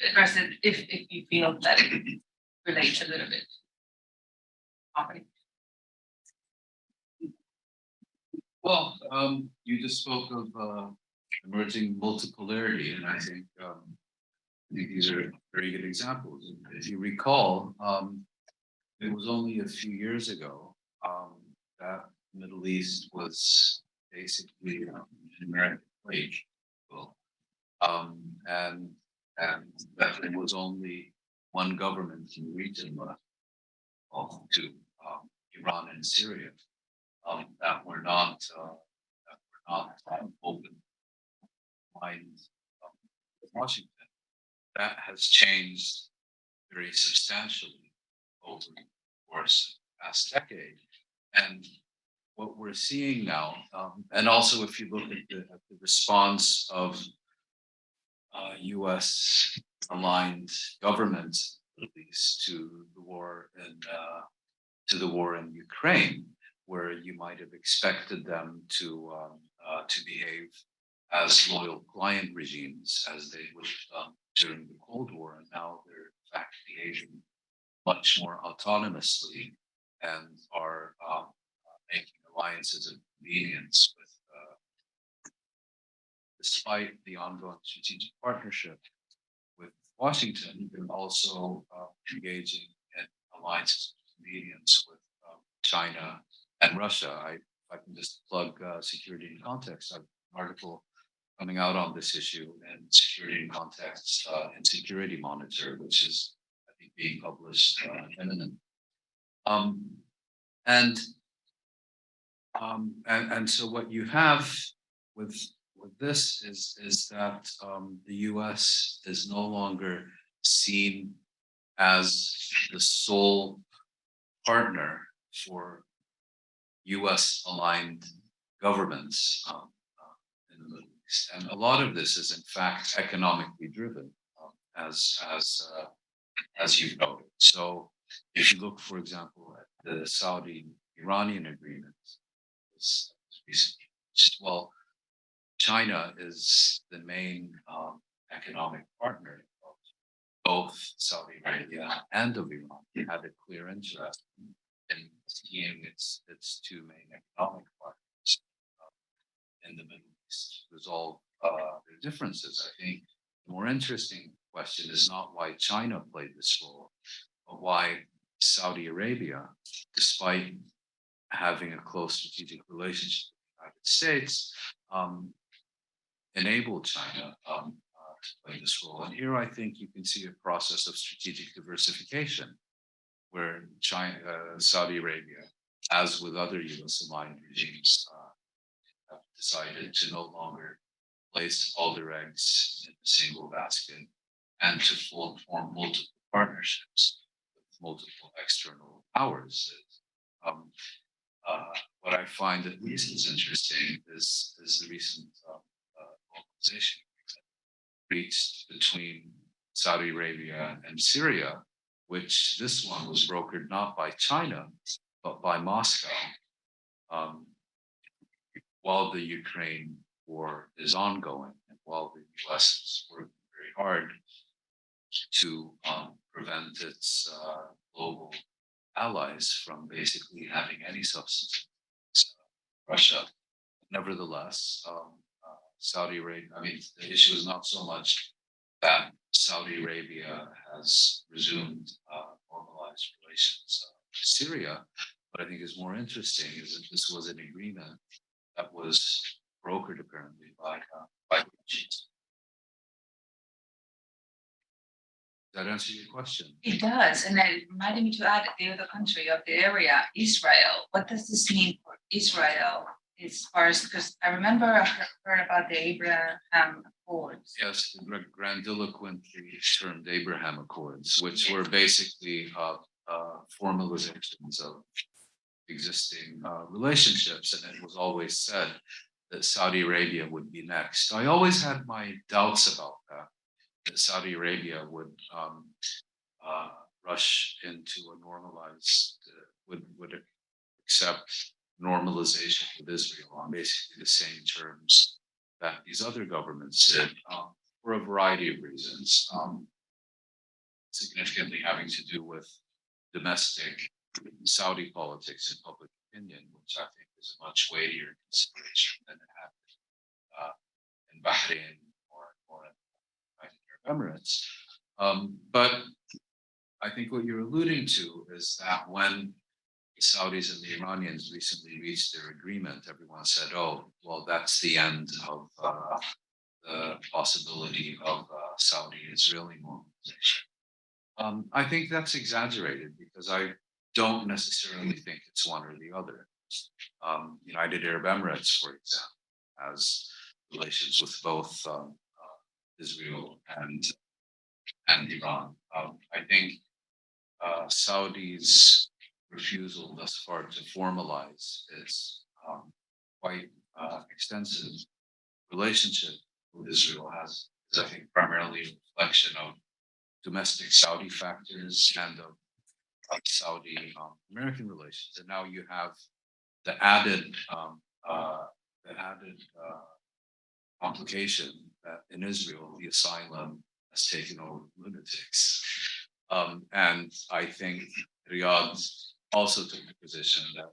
address it, if you feel that it relates a little bit. Okay. Well, you just spoke of emerging multipolarity, and I think these are very good examples. If you recall, it was only a few years ago that Middle East was basically an American plague, and that there was only one government in the region left to Iran and Syria. That were not open minds of Washington. That has changed very substantially over the course of the past decade. And what we're seeing now, and also if you look at the response of US aligned governments, at least to the war in Ukraine, where you might have expected them to behave as loyal client regimes as they would have done during the Cold War, and now they're in fact behaving much more autonomously and are making alliances of convenience with, despite the ongoing strategic partnership with Washington, they're also engaging in alliances of convenience with China and Russia. I can just plug Security in Context. I have an article coming out on this issue and Security in Context and Security Monitor, which is, I think, being published imminent. And so what you have with this is that the U.S. is no longer seen as the sole partner for U.S. aligned governments in the Middle East, and a lot of this is in fact economically driven, as you've noted. So, if you look, for example, at the Saudi-Iranian agreement, this recently, well, China is the main economic partner of both Saudi Arabia and of Iran. They had a clear interest in seeing its two main economic partners in the Middle East resolve their differences. I think the more interesting question is not why China played this role, but why Saudi Arabia, despite having a close strategic relationship with the United States, enabled China to play this role. And here I think you can see a process of strategic diversification, where China, Saudi Arabia, as with other US aligned regimes, have decided to no longer place all their eggs in a single basket and to form multiple partnerships with multiple external powers. What I find at least is interesting is the recent mobilization reached between Saudi Arabia and Syria, which this one was brokered not by China, but by Moscow, while the Ukraine war is ongoing and while the US is working very hard to prevent its global allies from basically having any substance against Russia. Nevertheless, Saudi Arabia, I mean, the issue is not so much that Saudi Arabia has resumed normalized relations with Syria, what I think is more interesting is that this was an agreement that was brokered apparently by Does that answer your question? It does, and it reminded me to add the other country of the area, Israel. What does this mean for Israel as far as, because I remember I heard about the Abraham Accords. Yes, the grandiloquently termed Abraham Accords, which were basically formalizations of existing relationships, and it was always said that Saudi Arabia would be next. I always had my doubts about that Saudi Arabia would rush into a normalized, would accept normalization with Israel on basically the same terms that these other governments did, for a variety of reasons, significantly having to do with domestic Saudi politics and public opinion, which I think is a much weightier consideration than it happened in Bahrain or in the United Arab Emirates. But I think what you're alluding to is that when the Saudis and the Iranians recently reached their agreement, everyone said, oh, well, that's the end of the possibility of Saudi-Israeli normalization. I think that's exaggerated because I don't necessarily think it's one or the other. United Arab Emirates, for example, has relations with both Israel and Iran. I think Saudi's refusal thus far to formalize its quite extensive relationship with Israel is, I think, primarily a reflection of domestic Saudi factors and of Saudi American relations. And now you have the added complication that in Israel, the asylum has taken over lunatics. And I think Riyadh also took the position that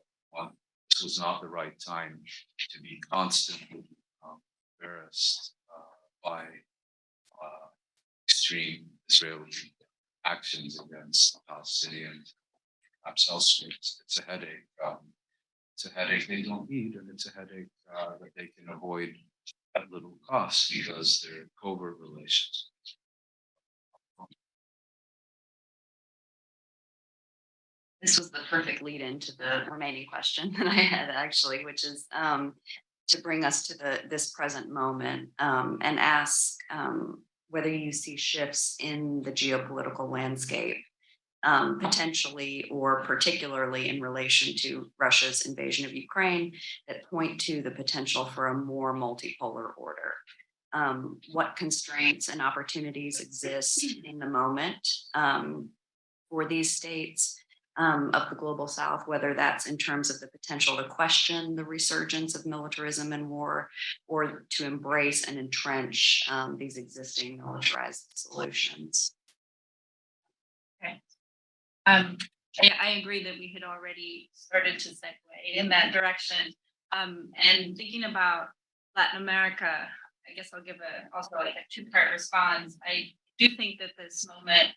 this was not the right time to be constantly embarrassed by extreme Israeli actions against Palestinians, perhaps elsewhere. It's a headache. It's a headache they don't need, and it's a headache that they can avoid at little cost because they're covert relations. This was the perfect lead into the remaining question that I had actually, which is to bring us to this present moment and ask whether you see shifts in the geopolitical landscape, potentially or particularly in relation to Russia's invasion of Ukraine, that point to the potential for a more multipolar order. What constraints and opportunities exist in the moment for these states of the global South, whether that's in terms of the potential to question the resurgence of militarism and war, or to embrace and entrench these existing militarized solutions. Okay. I agree that we had already started to segue in that direction. And thinking about Latin America, I guess I'll give also like a two-part response. I do think that this moment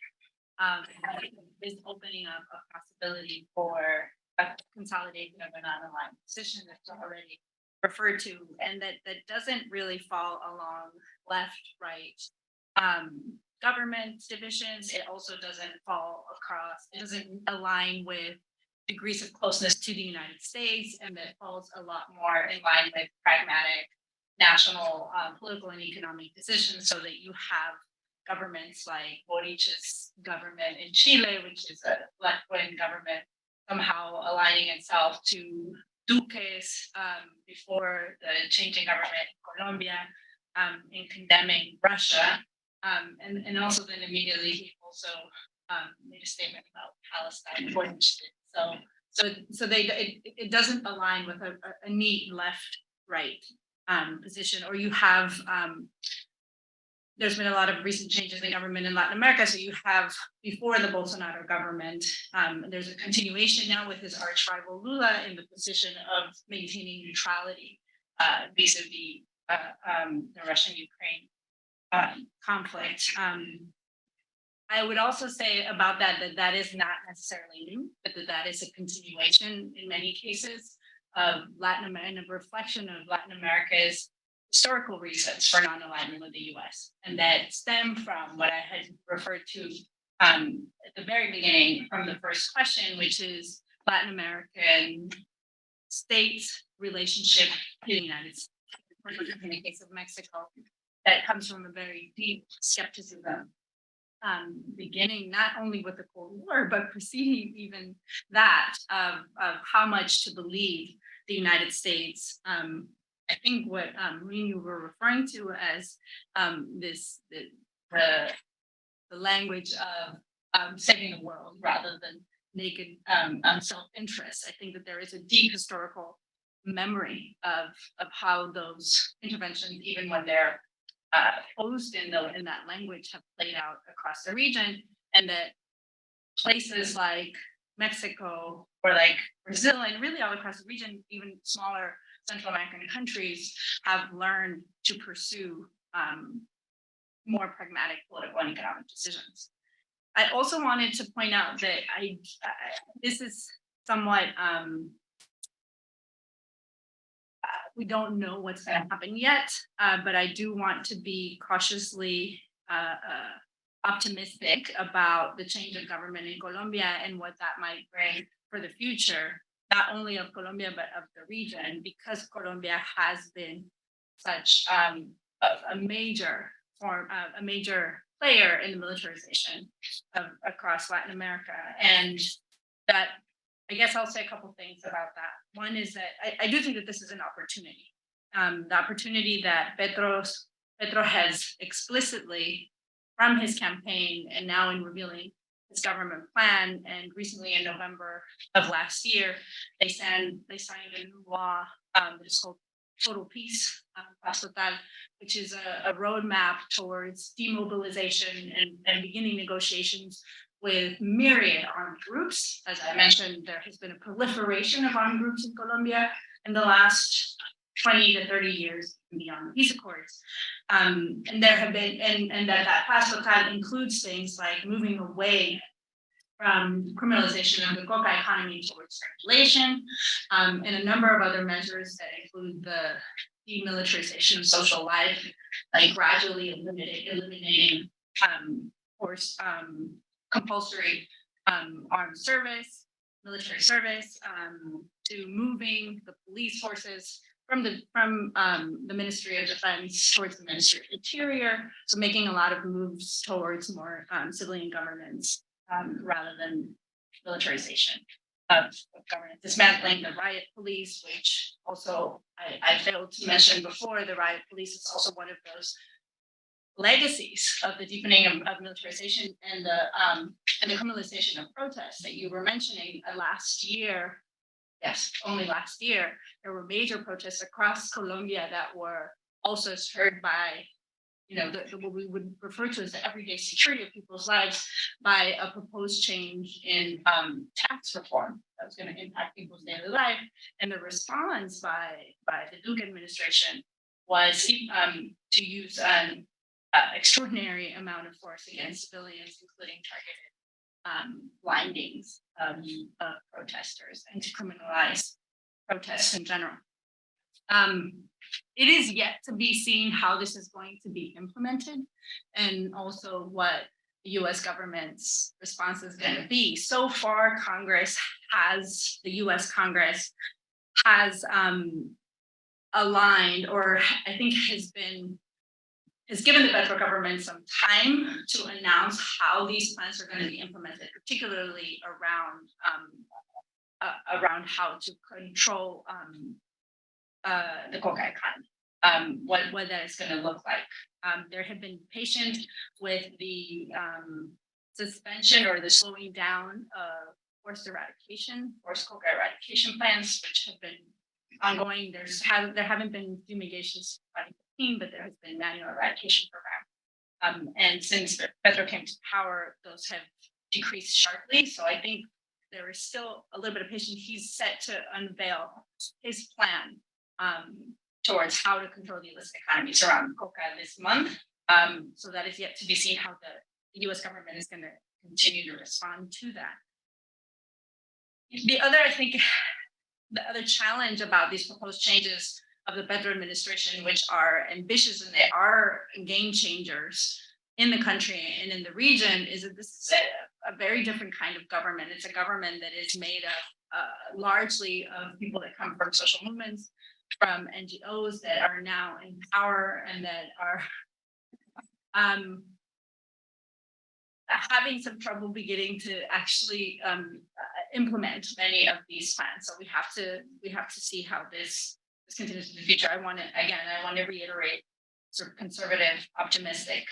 is opening up a possibility for a consolidation of a non-aligned position that's already referred to, and that doesn't really fall along left-right government divisions. It also doesn't fall across, it doesn't align with degrees of closeness to the United States, and that falls a lot more in line with pragmatic national political and economic decisions, so that you have governments like Boric's government in Chile, which is a left-wing government, somehow aligning itself to Duque's before the changing government in Colombia, in condemning Russia. And also then immediately he also made a statement about Palestine, which so it doesn't align with a neat left-right position, or you have there's been a lot of recent changes in government in Latin America. So you have, before the Bolsonaro government, there's a continuation now with his arch rival Lula in the position of maintaining neutrality vis-a-vis the Russian-Ukraine conflict. I would also say about that is not necessarily new, but that is a continuation in many cases of Latin America, and a reflection of Latin America's historical reasons for non-alignment with the US, and that stem from what I had referred to at the very beginning from the first question, which is Latin American states' relationship to the United States. In the case of Mexico, that comes from a very deep skepticism, beginning not only with the Cold War, but preceding even that, of how much to believe the United States. I think what Mouin, you were referring to as the language of saving the world rather than naked self-interest. I think that there is a deep historical memory of how those interventions, even when they're posed in that language, have played out across the region, and that places like Mexico or like Brazil and really all across the region, even smaller Central American countries, have learned to pursue more pragmatic political and economic decisions. I also wanted to point out that this is somewhat, we don't know what's going to happen yet, but I do want to be cautiously optimistic about the change of government in Colombia and what that might bring for the future, not only of Colombia, but of the region, because Colombia has been such a major player in the militarization across Latin America. And that, I guess I'll say a couple things about that. One is that I do think that this is an opportunity. The opportunity that Petro has explicitly, from his campaign and now in revealing his government plan, and recently in November of last year, they signed a new law that is called Total Peace, which is a roadmap towards demobilization and beginning negotiations with myriad armed groups. As I mentioned, there has been a proliferation of armed groups in Colombia in the last 20 to 30 years beyond the peace accords. And there have been, and that paz local includes things like moving away from criminalization of the coca economy towards regulation, and a number of other measures that include the demilitarization of social life, like gradually eliminating compulsory armed service, military service, to moving the police forces from the Ministry of Defense towards the Ministry of Interior, so making a lot of moves towards more civilian governance rather than militarization of governance. Dismantling the riot police, which also I failed to mention before, the riot police is also one of those legacies of the deepening of militarization and the criminalization of protests that you were mentioning last year. Yes, only last year, there were major protests across Colombia that were also spurred by, what we would refer to as the everyday security of people's lives by a proposed change in tax reform that was going to impact people's daily life. And the response by the Duque administration was to use an extraordinary amount of force against civilians, including targeted blindings of protesters, and to criminalize protests in general. It is yet to be seen how this is going to be implemented, and also what the US government's response is going to be. So far, the US Congress has aligned, or I think has given the federal government some time to announce how these plans are going to be implemented, particularly around how to control the coca economy, what that is going to look like. There have been patient with the suspension or the slowing down of forced coca eradication plans, which have been ongoing. There haven't been fumigations by 2015, but there has been manual eradication program. And since Petro came to power, those have decreased sharply. So I think there is still a little bit of patience. He's set to unveil his plan towards how to control the illicit economies around coca this month. So that is yet to be seen how the US government is going to continue to respond to that. The other challenge about these proposed changes of the Petro administration, which are ambitious and they are game changers in the country and in the region, is that this is a very different kind of government. It's a government that is made of largely of people that come from social movements, from NGOs that are now in power and that are having some trouble beginning to actually implement many of these plans. So we have to see how this continues in the future. I want to reiterate sort of conservative, optimistic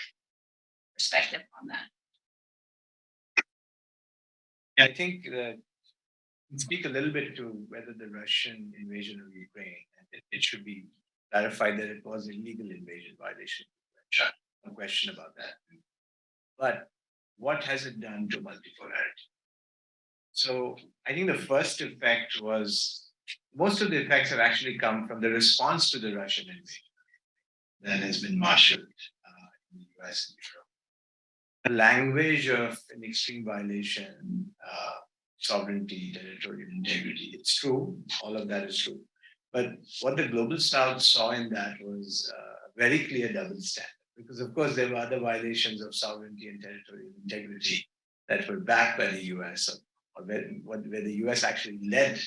perspective on that. Yeah, I think speak a little bit to whether the Russian invasion of Ukraine, it should be clarified that it was illegal invasion violation. No question about that. But what has it done to multipolarity? So I think the first effect was, most of the effects have actually come from the response to the Russian invasion that has been marshaled in the US and Europe. The language of an extreme violation, sovereignty, territorial integrity, it's true, all of that is true. But what the Global South saw in that was a very clear double standard, because of course there were other violations of sovereignty and territorial integrity that were backed by the US, or where the US actually led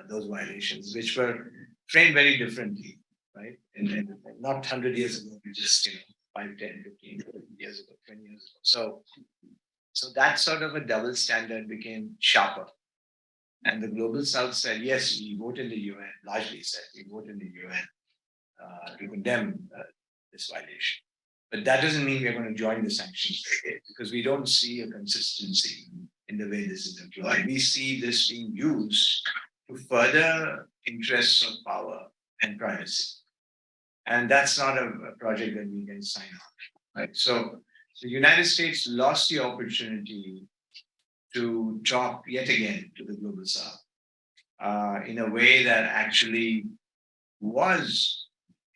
those violations, which were framed very differently, right? And not 100 years ago, just 5, 10, 15, 20 years ago, 20 years ago. So that sort of a double standard became sharper. And the Global South said, yes, we vote in the UN, largely said, we vote in the UN to condemn this violation. But that doesn't mean we're going to join the sanctions brigade, because we don't see a consistency in the way this is employed. We see this being used to further interests of power and privacy. And that's not a project that we can sign on, right? So the United States lost the opportunity to talk yet again to the global south in a way that actually was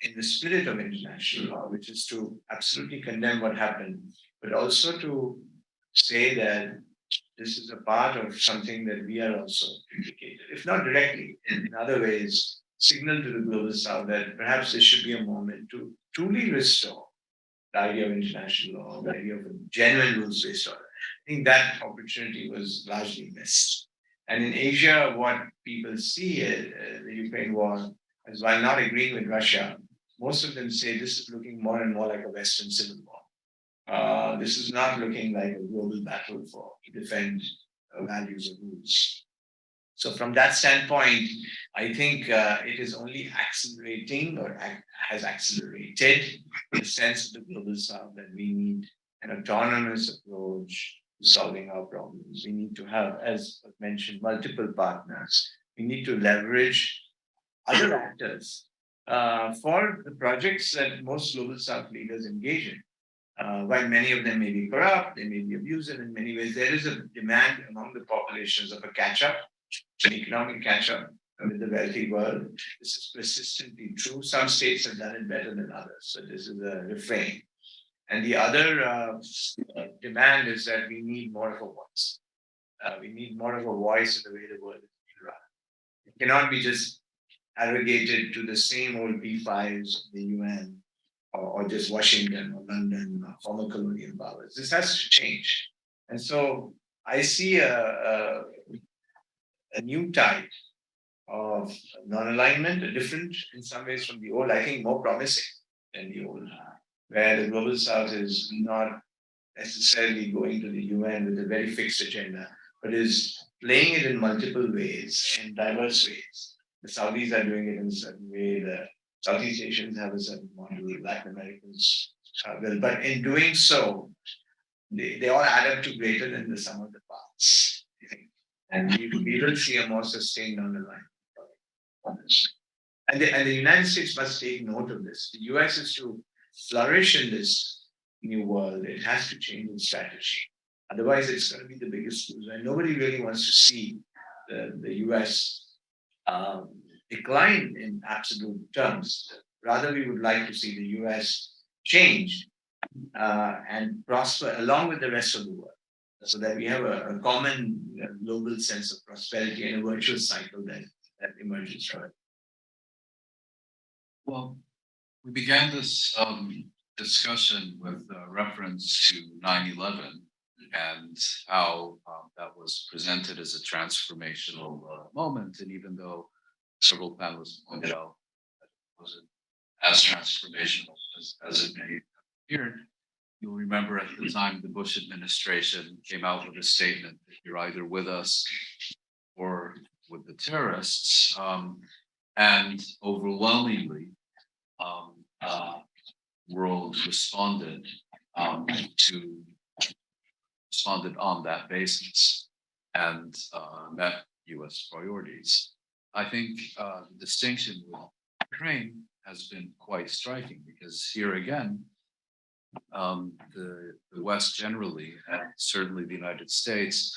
in the spirit of international law, which is to absolutely condemn what happened, but also to say that this is a part of something that we are also implicated, if not directly, in other ways, signal to the global south that perhaps there should be a moment to truly restore the idea of international law, the idea of a genuine rules-based order. I think that opportunity was largely missed. And in Asia, what people see the Ukraine war, as while not agreeing with Russia, most of them say this is looking more and more like a Western civil war. This is not looking like a global battle for to defend values or rules. So from that standpoint, I think it is only accelerating or has accelerated the sense of the global south that we need an autonomous approach to solving our problems. We need to have, as mentioned, multiple partners. We need to leverage other actors for the projects that most global south leaders engage in. While many of them may be corrupt, they may be abusive in many ways, there is a demand among the populations of a catch-up, an economic catch-up with the wealthy world. This is persistently true. Some states have done it better than others, so this is a refrain. And the other demand is that we need more of a voice. We need more of a voice in the way the world is being run. It cannot be just arrogated to the same old P5s of the UN or just Washington or London or former colonial powers. This has to change. And so I see a new type of non-alignment, different in some ways from the old, I think more promising than the old, where the global south is not necessarily going to the UN with a very fixed agenda, but is playing it in multiple ways, in diverse ways. The Saudis are doing it in a certain way, the Southeast Asians have a certain model, Latin Americans will, but in doing so, they all add up to greater than the sum of the parts, I think. And we will see a more sustained non-alignment. And the United States must take note of this. The US is to flourish in this new world, it has to change its strategy. Otherwise, it's going to be the biggest loser. And nobody really wants to see the US decline in absolute terms. Rather, we would like to see the US change and prosper along with the rest of the world, so that we have a common global sense of prosperity and a virtuous cycle that emerges from it. Well, we began this discussion with reference to 9/11 and how that was presented as a transformational moment. And even though several panelists pointed out that it wasn't as transformational as it may appear, you'll remember at the time the Bush administration came out with a statement that you're either with us or with the terrorists. And overwhelmingly, world responded on that basis and met U.S. priorities. I think the distinction with Ukraine has been quite striking because here again, the West generally, and certainly the United States,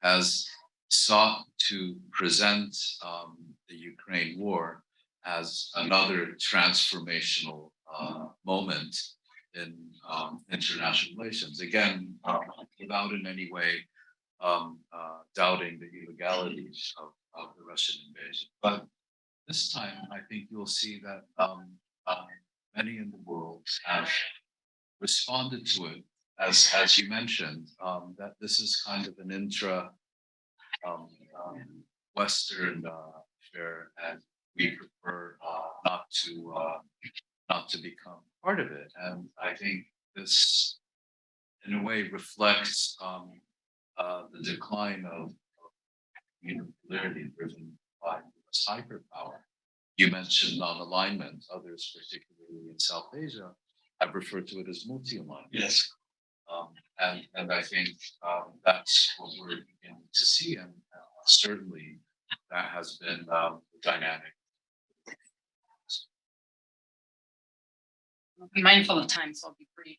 has sought to present the Ukraine war as another transformational moment in international relations. Again, without in any way doubting the illegalities of the Russian invasion. But this time, I think you'll see that many in the world have responded to it, as you mentioned, that this is kind of an intra Western affair, and we prefer not to become part of it. And I think this, in a way, reflects the decline of unipolarity driven by US hyperpower. You mentioned non-alignment; others, particularly in South Asia, have referred to it as multi-alignment. Yes. And I think that's what we're beginning to see, and certainly that has been the dynamic. I'm mindful of time, so I'll be brief.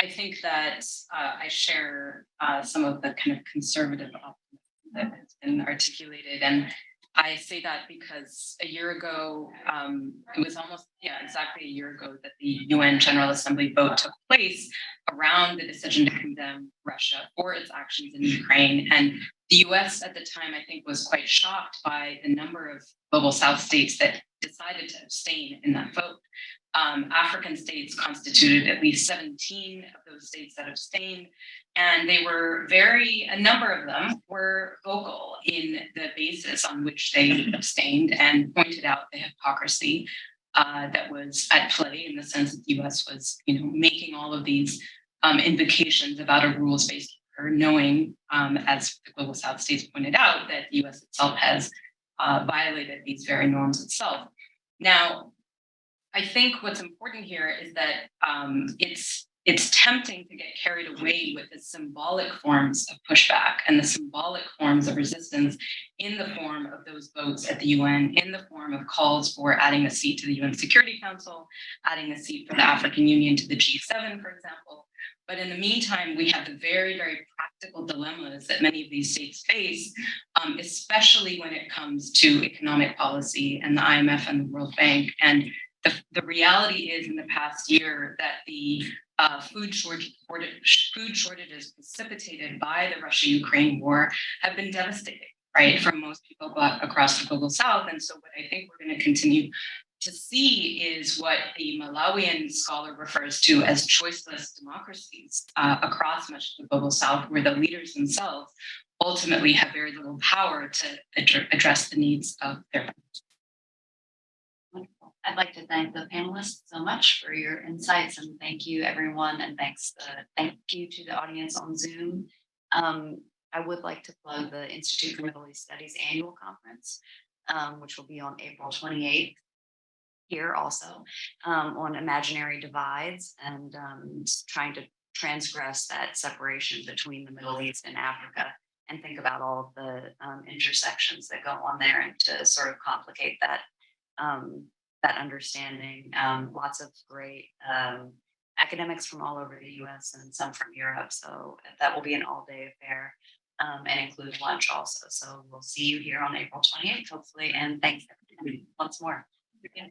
I think that I share some of the kind of conservative optimism that has been articulated, and I say that because a year ago, it was almost exactly a year ago that the UN General Assembly vote took place around the decision to condemn Russia for its actions in Ukraine, and the US at the time, I think, was quite shocked by the number of global South states that decided to abstain in that vote. African states constituted at least 17 of those states that abstained, and they were a number of them were vocal in the basis on which they abstained and pointed out the hypocrisy that was at play in the sense that the US was, making all of these invocations about a rules-based order, knowing, as the global South states pointed out, that the US itself has violated these very norms itself. Now, I think what's important here is that it's tempting to get carried away with the symbolic forms of pushback and the symbolic forms of resistance in the form of those votes at the UN, in the form of calls for adding a seat to the UN Security Council, adding a seat for the African Union to the G7, for example. But in the meantime, we have the very, very practical dilemmas that many of these states face, especially when it comes to economic policy and the IMF and the World Bank. And the reality is, in the past year, that the food shortages precipitated by the Russia-Ukraine war have been devastating, right, for most people across the global South. And so what I think we're going to continue to see is what the Malawian scholar refers to as choiceless democracies across much of the global South, where the leaders themselves ultimately have very little power to address the needs of their people. Wonderful. I'd like to thank the panelists so much for your insights, and thank you, everyone, and thank you to the audience on Zoom. I would like to plug the Institute for Middle East Studies annual conference, which will be on April 28th here also, on imaginary divides and trying to transgress that separation between the Middle East and Africa and think about all of the intersections that go on there, and to sort of complicate that understanding. Lots of great academics from all over the US and some from Europe. So that will be an all-day affair, and include lunch also. So we'll see you here on April 28th, hopefully. And thanks once more. Yeah.